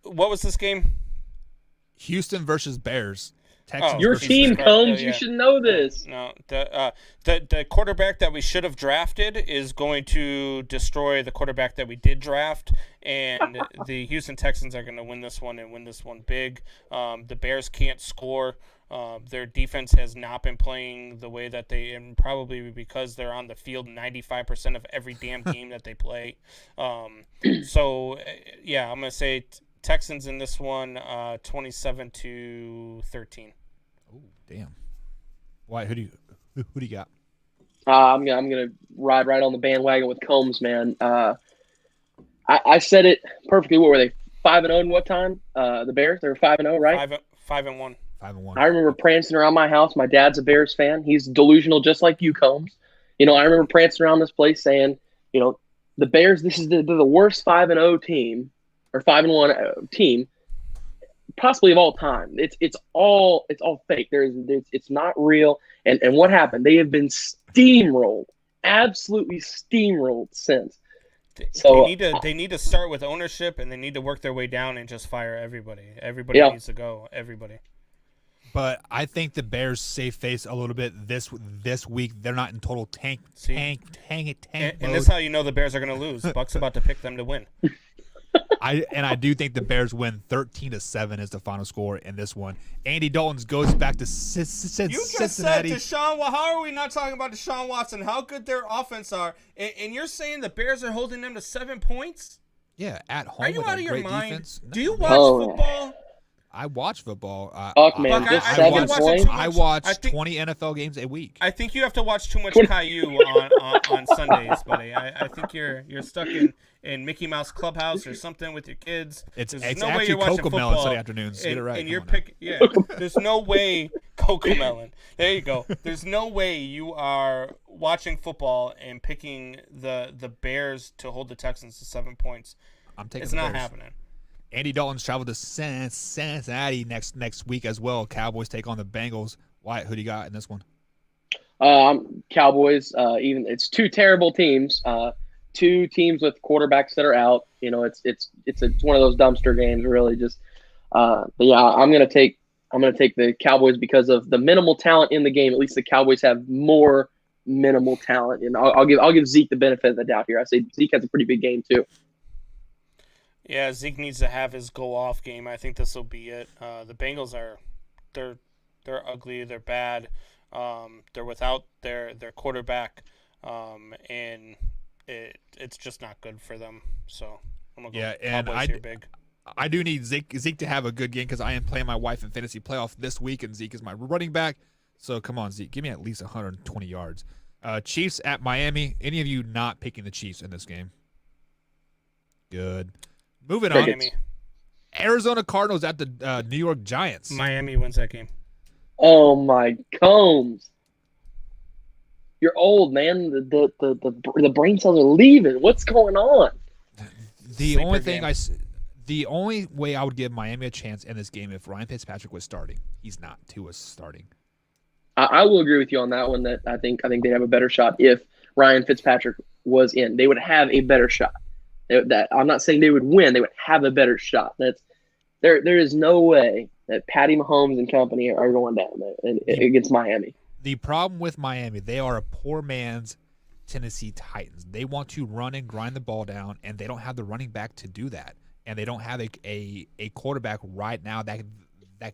what was this game? Houston versus Bears. Texans Your versus team, Bears. Combs. yeah. You should know this. No, the quarterback that we should have drafted is going to destroy the quarterback that we did draft, and the Houston Texans are going to win this one and win this one big. The Bears can't score. Their defense has not been playing the way that and probably because they're on the field 95% of every damn game that they play. So, yeah, I'm going to say Texans in this one, 27-13. Oh, damn. Wyatt, who do you got? I'm gonna ride right on the bandwagon with Combs, man. I said it perfectly. What were they? 5-0 in what time? The Bears. They were 5-0, right? 5-1. 5-1. I remember prancing around my house. My dad's a Bears fan. He's delusional, just like you, Combs. I remember prancing around this place saying, the Bears. This is the worst 5-0 team or 5-1 team, possibly of all time. It's all fake. It's not real. And what happened? They have been steamrolled, absolutely steamrolled since. So they need to start with ownership, and they need to work their way down and just fire everybody. Everybody needs to go. Everybody. But I think the Bears save face a little bit this week. They're not in total tank And mode. this is how you know the Bears are going to lose. Buck's about to pick them to win. I do think the Bears win 13-7 is the final score in this one. Andy Dalton goes back to Cincinnati. You just said Deshaun. Well, how are we not talking about Deshaun Watson? How good their offense are, and you're saying the Bears are holding them to 7 points? Yeah, at home. Are you with out a of your great mind? defense. Do you No, watch Oh. football? I watch football. Fuck, man, Look, just I 7 watch it points. too I much. watch I think- 20 NFL games a week. I think you have to watch too much Caillou on Sundays, buddy. I think you're stuck in Mickey Mouse Clubhouse or something with your kids. It's There's it's no way actually you're watching Coco Melon football Sunday afternoons. Get it right. And you're Come on now. yeah. There's no way Coco Melon. There you go. There's no way you are watching football and picking the Bears to hold the Texans to 7 points. I'm taking It's the not Bears. happening. Andy Dalton's traveled to Cincinnati next week as well. Cowboys take on the Bengals. Wyatt, who do you got in this one? Cowboys. Even it's two terrible teams. Two teams with quarterbacks that are out. You know, it's one of those dumpster games, really. Just, but yeah, I'm gonna take the Cowboys because of the minimal talent in the game. At least the Cowboys have more minimal talent, and I'll give Zeke the benefit of the doubt here. I say Zeke has a pretty big game too. Yeah, Zeke needs to have his go-off game. I think this will be it. The Bengals they're ugly. They're bad. They're without their quarterback, and it's just not good for them. So I'm gonna go Cowboys here big. I do need Zeke to have a good game because I am playing my wife in fantasy playoff this week, and Zeke is my running back. So come on, Zeke, give me at least 120 yards. Chiefs at Miami. Any of you not picking the Chiefs in this game? Good. Moving on. Miami. Arizona Cardinals at the New York Giants. Miami wins that game. Oh my Combs. You're old, man. The brain cells are leaving. What's going on? The only way I would give Miami a chance in this game if Ryan Fitzpatrick was starting. He's not. Tua's starting. I will agree with you on that one. That I think they'd have a better shot if Ryan Fitzpatrick was in. They would have a better shot. That I'm not saying they would win. They would have a better shot. There is no way that Patty Mahomes and company are going down against Miami. The problem with Miami, they are a poor man's Tennessee Titans. They want to run and grind the ball down, and they don't have the running back to do that. And they don't have a quarterback right now that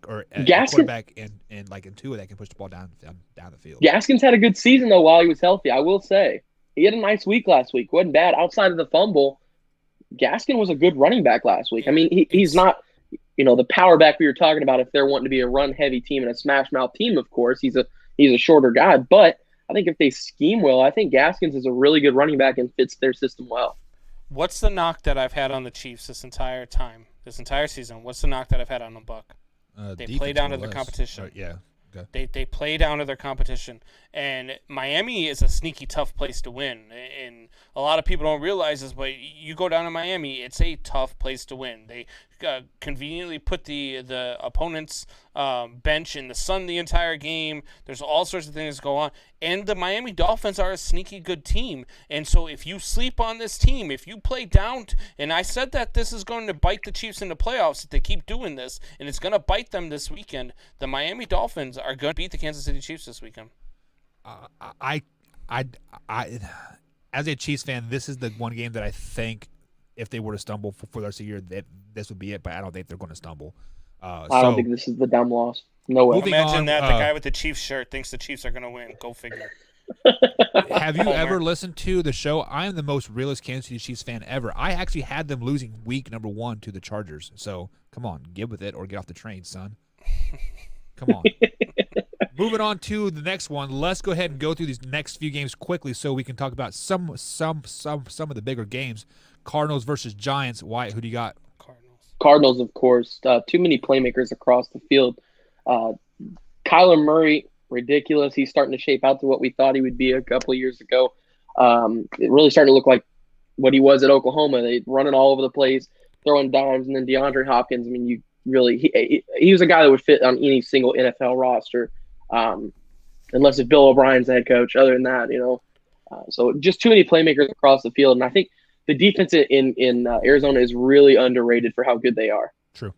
or a quarterback in Tua that can push the ball down the field. Gaskins had a good season though while he was healthy. I will say he had a nice week last week. Wasn't bad outside of the fumble. Gaskin was a good running back last week. I mean, he's not, the power back we were talking about. If they're wanting to be a run-heavy team and a smash-mouth team, of course, he's a shorter guy. But I think if they scheme well, I think Gaskins is a really good running back and fits their system well. What's the knock that I've had on the Chiefs this entire season? What's the knock that I've had on them, Buck? They play down to their competition. Yeah. Okay. They play down to their competition, and Miami is a sneaky tough place to win. And a lot of people don't realize this, but you go down to Miami, it's a tough place to win. They conveniently put the opponent's bench in the sun the entire game. There's all sorts of things that go on, and the Miami Dolphins are a sneaky good team. And so if you sleep on this team, if you play down, and I said that this is going to bite the Chiefs in the playoffs if they keep doing this, and it's going to bite them this weekend. The Miami Dolphins are going to beat the Kansas City Chiefs this weekend. I as a Chiefs fan, this is the one game that I think if they were to stumble for the rest of the year, that this would be it. But I don't think they're going to stumble. I don't think this is the dumb loss. No way. Imagine that the guy with the Chiefs shirt thinks the Chiefs are going to win. Go figure. Have you ever listened to the show? I am the most realist Kansas City Chiefs fan ever. I actually had them losing week number 1 to the Chargers. So come on, get with it or get off the train, son. Come on. Moving on to the next one. Let's go ahead and go through these next few games quickly so we can talk about some of the bigger games. Cardinals versus Giants. Wyatt, who do you got? Cardinals, of course. Too many playmakers across the field. Kyler Murray, ridiculous. He's starting to shape out to what we thought he would be a couple of years ago. It really started to look like what he was at Oklahoma. They running all over the place, throwing dimes, and then DeAndre Hopkins. I mean, he was a guy that would fit on any single NFL roster, unless if Bill O'Brien's the head coach. Other than that, so just too many playmakers across the field, and I think the defense in Arizona is really underrated for how good they are. True.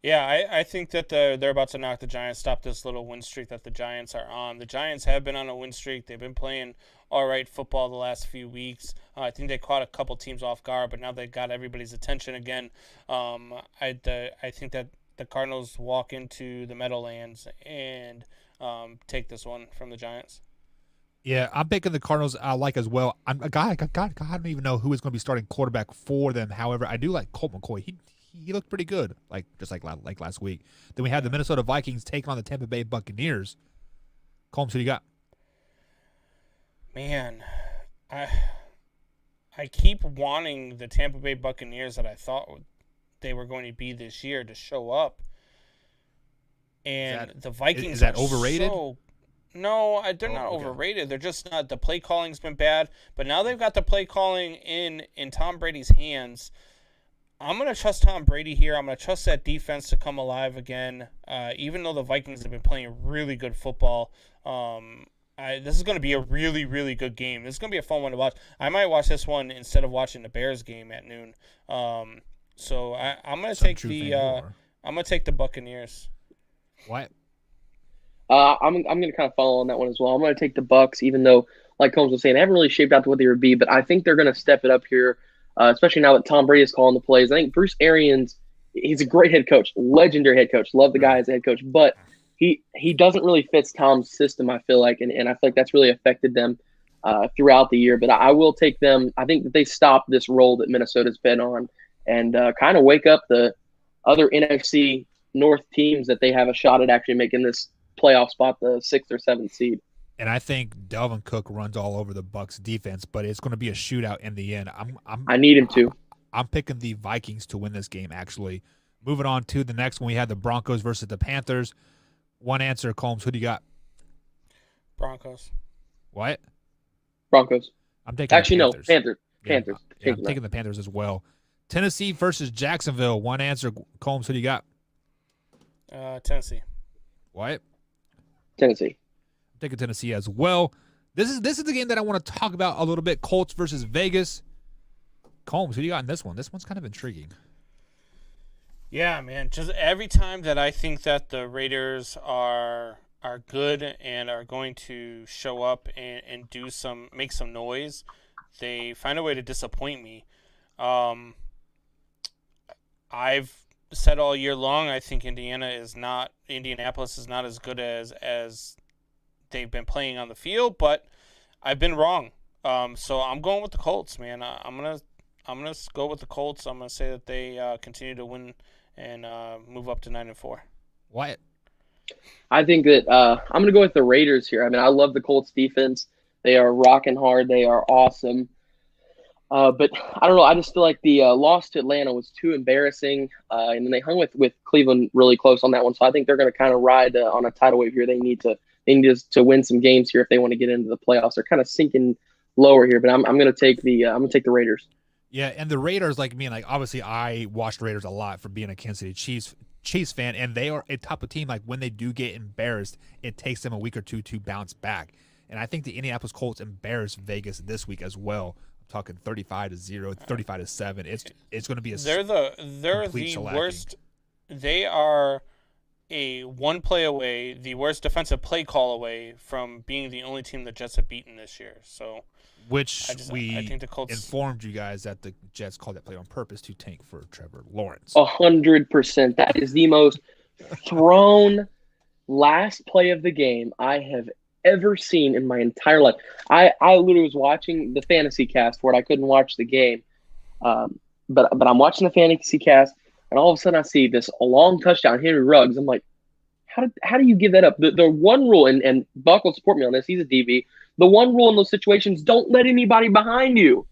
Yeah, I think that they're about to knock the Giants, stop this little win streak that the Giants are on. The Giants have been on a win streak. They've been playing all right football the last few weeks. I think they caught a couple teams off guard, but now they got everybody's attention again. I think that the Cardinals walk into the Meadowlands and take this one from the Giants. Yeah, I'm picking the Cardinals. I like as well. I don't even know who is going to be starting quarterback for them. However, I do like Colt McCoy. He looked pretty good, like last week. Then we had the Minnesota Vikings taking on the Tampa Bay Buccaneers. Combs, who you got? Man, I keep wanting the Tampa Bay Buccaneers that I thought they were going to be this year to show up, and the Vikings is that are overrated? No, they're not overrated. They're just not. The play calling's been bad, but now they've got the play calling in Tom Brady's hands. I'm going to trust Tom Brady here. I'm going to trust that defense to come alive again, even though the Vikings have been playing really good football. This is going to be a really, really good game. This is going to be a fun one to watch. I might watch this one instead of watching the Bears game at noon. So I'm going to take the Buccaneers. What? I'm going to kind of follow on that one as well. I'm going to take the Bucs, even though, like Combs was saying, they haven't really shaped out to what they would be. But I think they're going to step it up here, especially now that Tom Brady is calling the plays. I think Bruce Arians, he's a great head coach, legendary head coach. Love the guy as a head coach, but he doesn't really fit Tom's system, I feel like, and I feel like that's really affected them throughout the year. But I will take them. I think that they stop this role that Minnesota's been on and kind of wake up the other NFC North teams that they have a shot at actually making this playoff spot, the 6th or 7th seed. And I think Dalvin Cook runs all over the Bucs defense, but it's going to be a shootout in the end. I need him to. I'm picking the Vikings to win this game, actually. Moving on to the next one, we had the Broncos versus the Panthers. One answer, Combs. Who do you got? Broncos. What? Broncos. I'm taking Panthers. Yeah, Panthers. Yeah, I'm taking the Panthers as well. Tennessee versus Jacksonville. One answer, Combs. Who do you got? Tennessee. What? Tennessee. I'm taking Tennessee as well. This is the game that I want to talk about a little bit. Colts versus Vegas. Combs, who do you got in this one? This one's kind of intriguing. Yeah, man. Just every time that I think that the Raiders are good and are going to show up and make some noise, they find a way to disappoint me. I've said all year long, I think Indianapolis is not as good as they've been playing on the field, but I've been wrong. So I'm going with the Colts, man. I'm gonna go with the Colts. I'm gonna say that they continue to win and move up to 9-4. What? I think that I'm gonna go with the Raiders here. I mean, I love the Colts defense. They are rocking hard. They are awesome. But I don't know. I just feel like the loss to Atlanta was too embarrassing, and then they hung with Cleveland really close on that one. So I think they're going to kind of ride on a tidal wave here. They need to win some games here if they want to get into the playoffs. They're kind of sinking lower here, but I'm going to take the Raiders. Yeah, and the Raiders, like me, like obviously I watched Raiders a lot from being a Kansas City Chiefs fan, and they are a type of team like when they do get embarrassed, it takes them a week or two to bounce back. And I think the Indianapolis Colts embarrassed Vegas this week as well. Talking 35-0, 35-7. It's going to be they're the worst. They are a one play away, the worst defensive play call away from being the only team the Jets have beaten this year. So, I think the Colts informed you guys that the Jets called that play on purpose to tank for Trevor Lawrence. 100%. That is the most thrown last play of the game I have ever seen in my entire life. I literally was watching the fantasy cast for it. I couldn't watch the game, but I'm watching the fantasy cast, and all of a sudden I see this long touchdown, Henry Ruggs. I'm like, how do you give that up? The one rule, and Buck will support me on this. He's a DB. The one rule in those situations: don't let anybody behind you.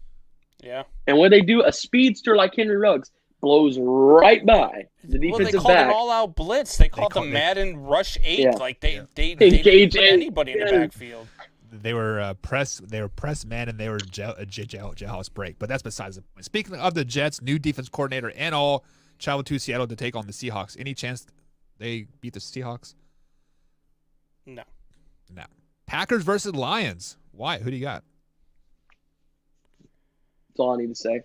Yeah. And when they do, a speedster like Henry Ruggs blows right by the defensive they called back. an all-out blitz. They called the Madden Rush 8. Yeah. Like they didn't put anybody in the backfield. They were press man, and they were jailhouse break. But that's besides the point. Speaking of the Jets, new defense coordinator and all travel to Seattle to take on the Seahawks. Any chance they beat the Seahawks? No. Packers versus Lions. Why? Who do you got? That's all I need to say.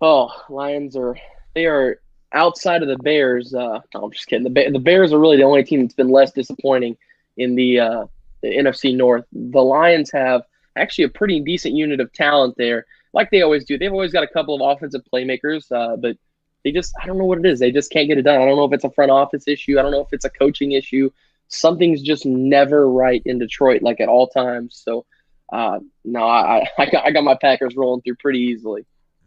Go, Lions they are outside of the Bears. No, I'm just kidding. The Bears are really the only team that's been less disappointing in the NFC North. The Lions have actually a pretty decent unit of talent there, like they always do. They've always got a couple of offensive playmakers, but they just, I don't know what it is. They just can't get it done. I don't know if it's a front office issue. I don't know if it's a coaching issue. Something's just never right in Detroit, like at all times. So, no, I got my Packers rolling through pretty easily.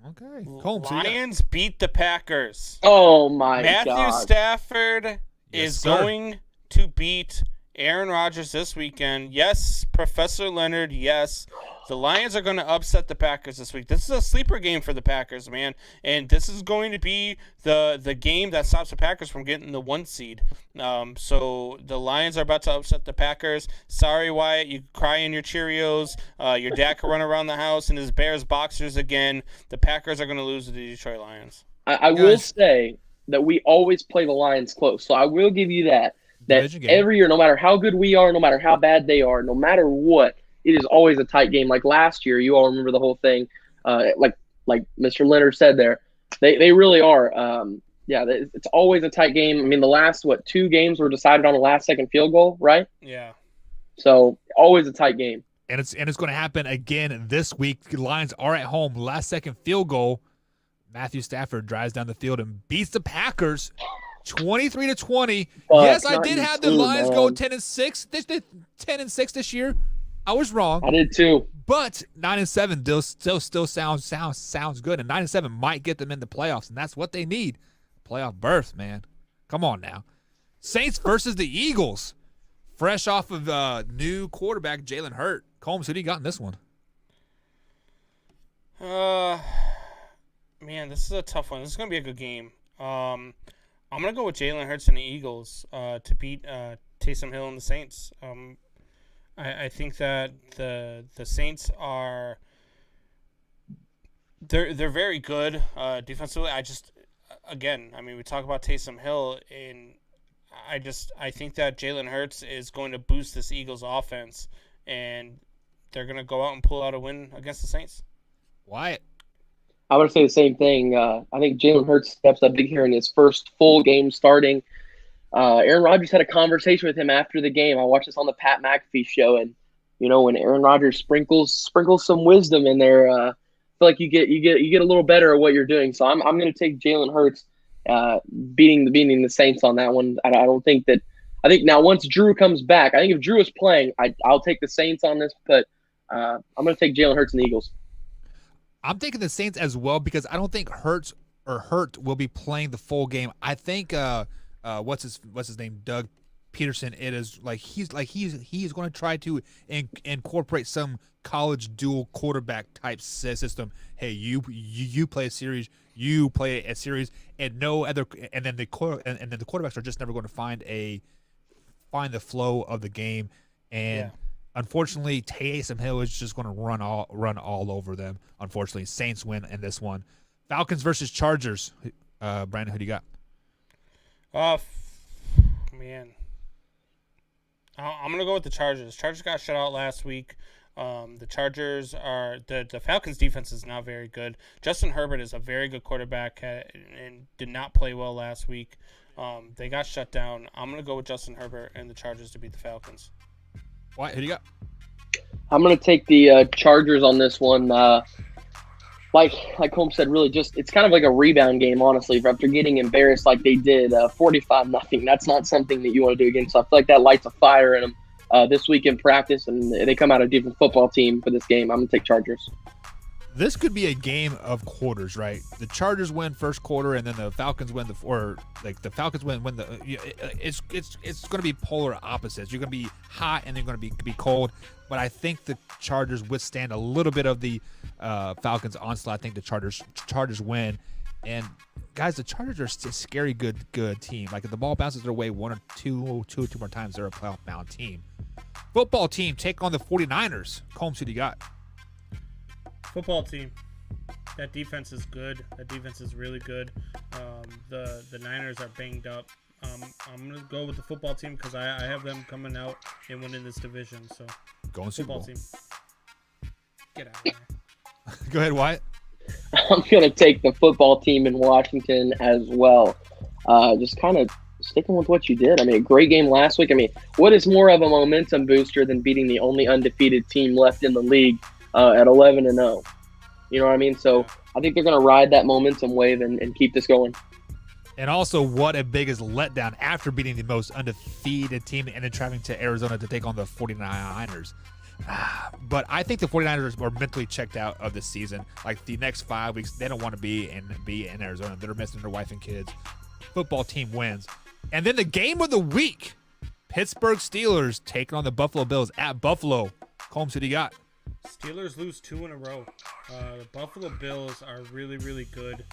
Okay. Cool. Lions beat the Packers. Oh, my God. Matthew Stafford Yes, is sir. going to beat Aaron Rodgers this weekend. Yes, Professor Leonard, yes. The Lions are going to upset the Packers this week. This is a sleeper game for the Packers, man. And this is going to be the game that stops the Packers from getting the 1 seed. So the Lions are about to upset the Packers. Sorry, Wyatt, you cry in your Cheerios. Your dad can run around the house in his Bears boxers again. The Packers are going to lose to the Detroit Lions. I will say that we always play the Lions close. So I will give you that Division game. every year, no matter how good we are, no matter how bad they are, no matter what, it is always a tight game. Like last year, you all remember the whole thing. Like Mr. Leonard said there, they really are. It's always a tight game. I mean, the last, 2 games were decided on a last-second field goal, right? Yeah. So always a tight game. And it's going to happen again this week. The Lions are at home. Last-second field goal. Matthew Stafford drives down the field and beats the Packers 23-20. Yes, I did have the Lions go 10-6. 10-6 this year. I was wrong. I did too. But 9-7 still sounds good, and 9-7 might get them in the playoffs, and that's what they need. Playoff berth, man. Come on now. Saints versus the Eagles. Fresh off of new quarterback Jalen Hurts. Combs, who do you got in this one? Man, this is a tough one. This is gonna be a good game. I'm gonna go with Jalen Hurts and the Eagles to beat Taysom Hill and the Saints. I think that the Saints are they're very good defensively. We talk about Taysom Hill, and I think that Jalen Hurts is going to boost this Eagles offense, and they're going to go out and pull out a win against the Saints. Wyatt. I would say the same thing. I think Jalen Hurts steps up big here in his first full game starting. Aaron Rodgers had a conversation with him after the game. I watched this on the Pat McAfee show, and when Aaron Rodgers sprinkles some wisdom in there, I feel like you get a little better at what you're doing. So I'm going to take Jalen Hurts beating the Saints on that one. I think now once Drew comes back, I think if Drew is playing, I'll take the Saints on this, but I'm going to take Jalen Hurts and the Eagles. I'm taking the Saints as well because I don't think Hurt will be playing the full game. I think what's his name, Doug Peterson. It is he's going to try to incorporate some college dual quarterback type system. Hey, you play a series, you play a series, and no other, and then the quarterbacks are just never going to find the flow of the game. And unfortunately, Taysom Hill is just going to run all over them. Unfortunately, Saints win in this one. Falcons versus Chargers. Brandon, who do you got? Man. I'm going to go with the Chargers. Chargers got shut out last week. The Chargers are the Falcons defense is not very good. Justin Herbert is a very good quarterback and did not play well last week. They got shut down. I'm going to go with Justin Herbert and the Chargers to beat the Falcons. Why? Who do you got? I'm going to take the Chargers on this one. Like Holmes said, really it's kind of like a rebound game, honestly, after getting embarrassed like they did 45-0. That's not something that you want to do again. So I feel like that lights a fire in them this week in practice, and they come out a different football team for this game. I'm going to take Chargers. This could be a game of quarters, right? The Chargers win first quarter, and then the Falcons win the Falcons win when it's going to be polar opposites. You're going to be hot, and they're going to be cold. But I think the Chargers withstand a little bit of the Falcons' onslaught. I think the Chargers win. And guys, the Chargers are a scary good team. Like if the ball bounces their way one or two more times, they're a playoff bound team. Football team take on the 49ers. Combs, who do you got? Football team. That defense is good. That defense is really good. The Niners are banged up. I'm going to go with the football team because I have them coming out and winning this division. So, going football team. Get out of here. Go ahead, Wyatt. I'm going to take the football team in Washington as well. Just kind of sticking with what you did. I mean, a great game last week. I mean, what is more of a momentum booster than beating the only undefeated team left in the league at 11-0? You know what I mean? So I think they're going to ride that momentum wave and keep this going. And also, what a biggest letdown after beating the most undefeated team and then traveling to Arizona to take on the 49ers. But I think the 49ers are mentally checked out of this season. Like, the next 5 weeks, they don't want to be in Arizona. They're missing their wife and kids. Football team wins. And then the game of the week, Pittsburgh Steelers taking on the Buffalo Bills at Buffalo. Combs, who do you got? Steelers lose 2 in a row. The Buffalo Bills are really, really good.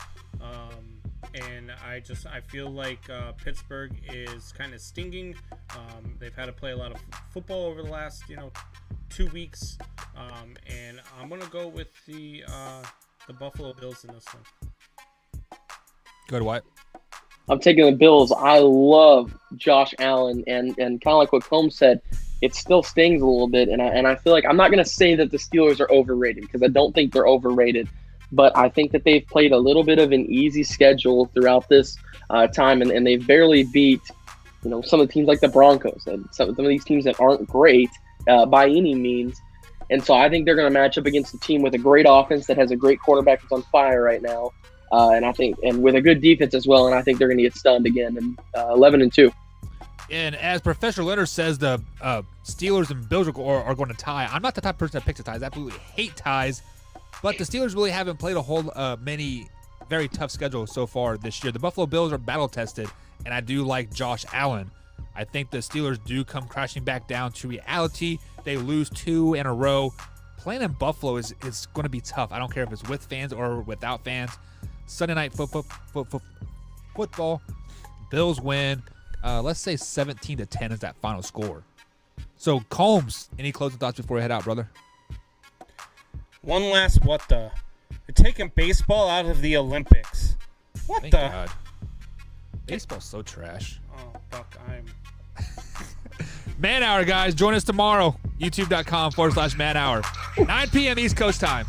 And I feel like Pittsburgh is kind of stinging. They've had to play a lot of football over the last, 2 weeks. And I'm going to go with the Buffalo Bills in this one. Go to Wyatt. I'm taking the Bills. I love Josh Allen, and kind of like what Combs said, it still stings a little bit. And I feel like I'm not going to say that the Steelers are overrated, because I don't think they're overrated. But I think that they've played a little bit of an easy schedule throughout this time, and they've barely beat, some of the teams like the Broncos and some of these teams that aren't great by any means. And so I think they're going to match up against a team with a great offense that has a great quarterback that's on fire right now, and with a good defense as well. And I think they're going to get stunned again. And 11-2. And as Professor Leonard says, the Steelers and Bills are going to tie. I'm not the type of person that picks a ties. I absolutely hate ties. But the Steelers really haven't played a whole many very tough schedules so far this year. The Buffalo Bills are battle-tested, and I do like Josh Allen. I think the Steelers do come crashing back down to reality. They lose 2 in a row. Playing in Buffalo is going to be tough. I don't care if it's with fans or without fans. Sunday night football. Bills win. Let's say 17-10 is that final score. So, Combs, any closing thoughts before we head out, brother? One last what the? They're taking baseball out of the Olympics. What Thank the? God. Baseball's so trash. Oh, fuck, Man Hour, guys. Join us tomorrow. YouTube.com/Man Hour. 9 p.m. East Coast time.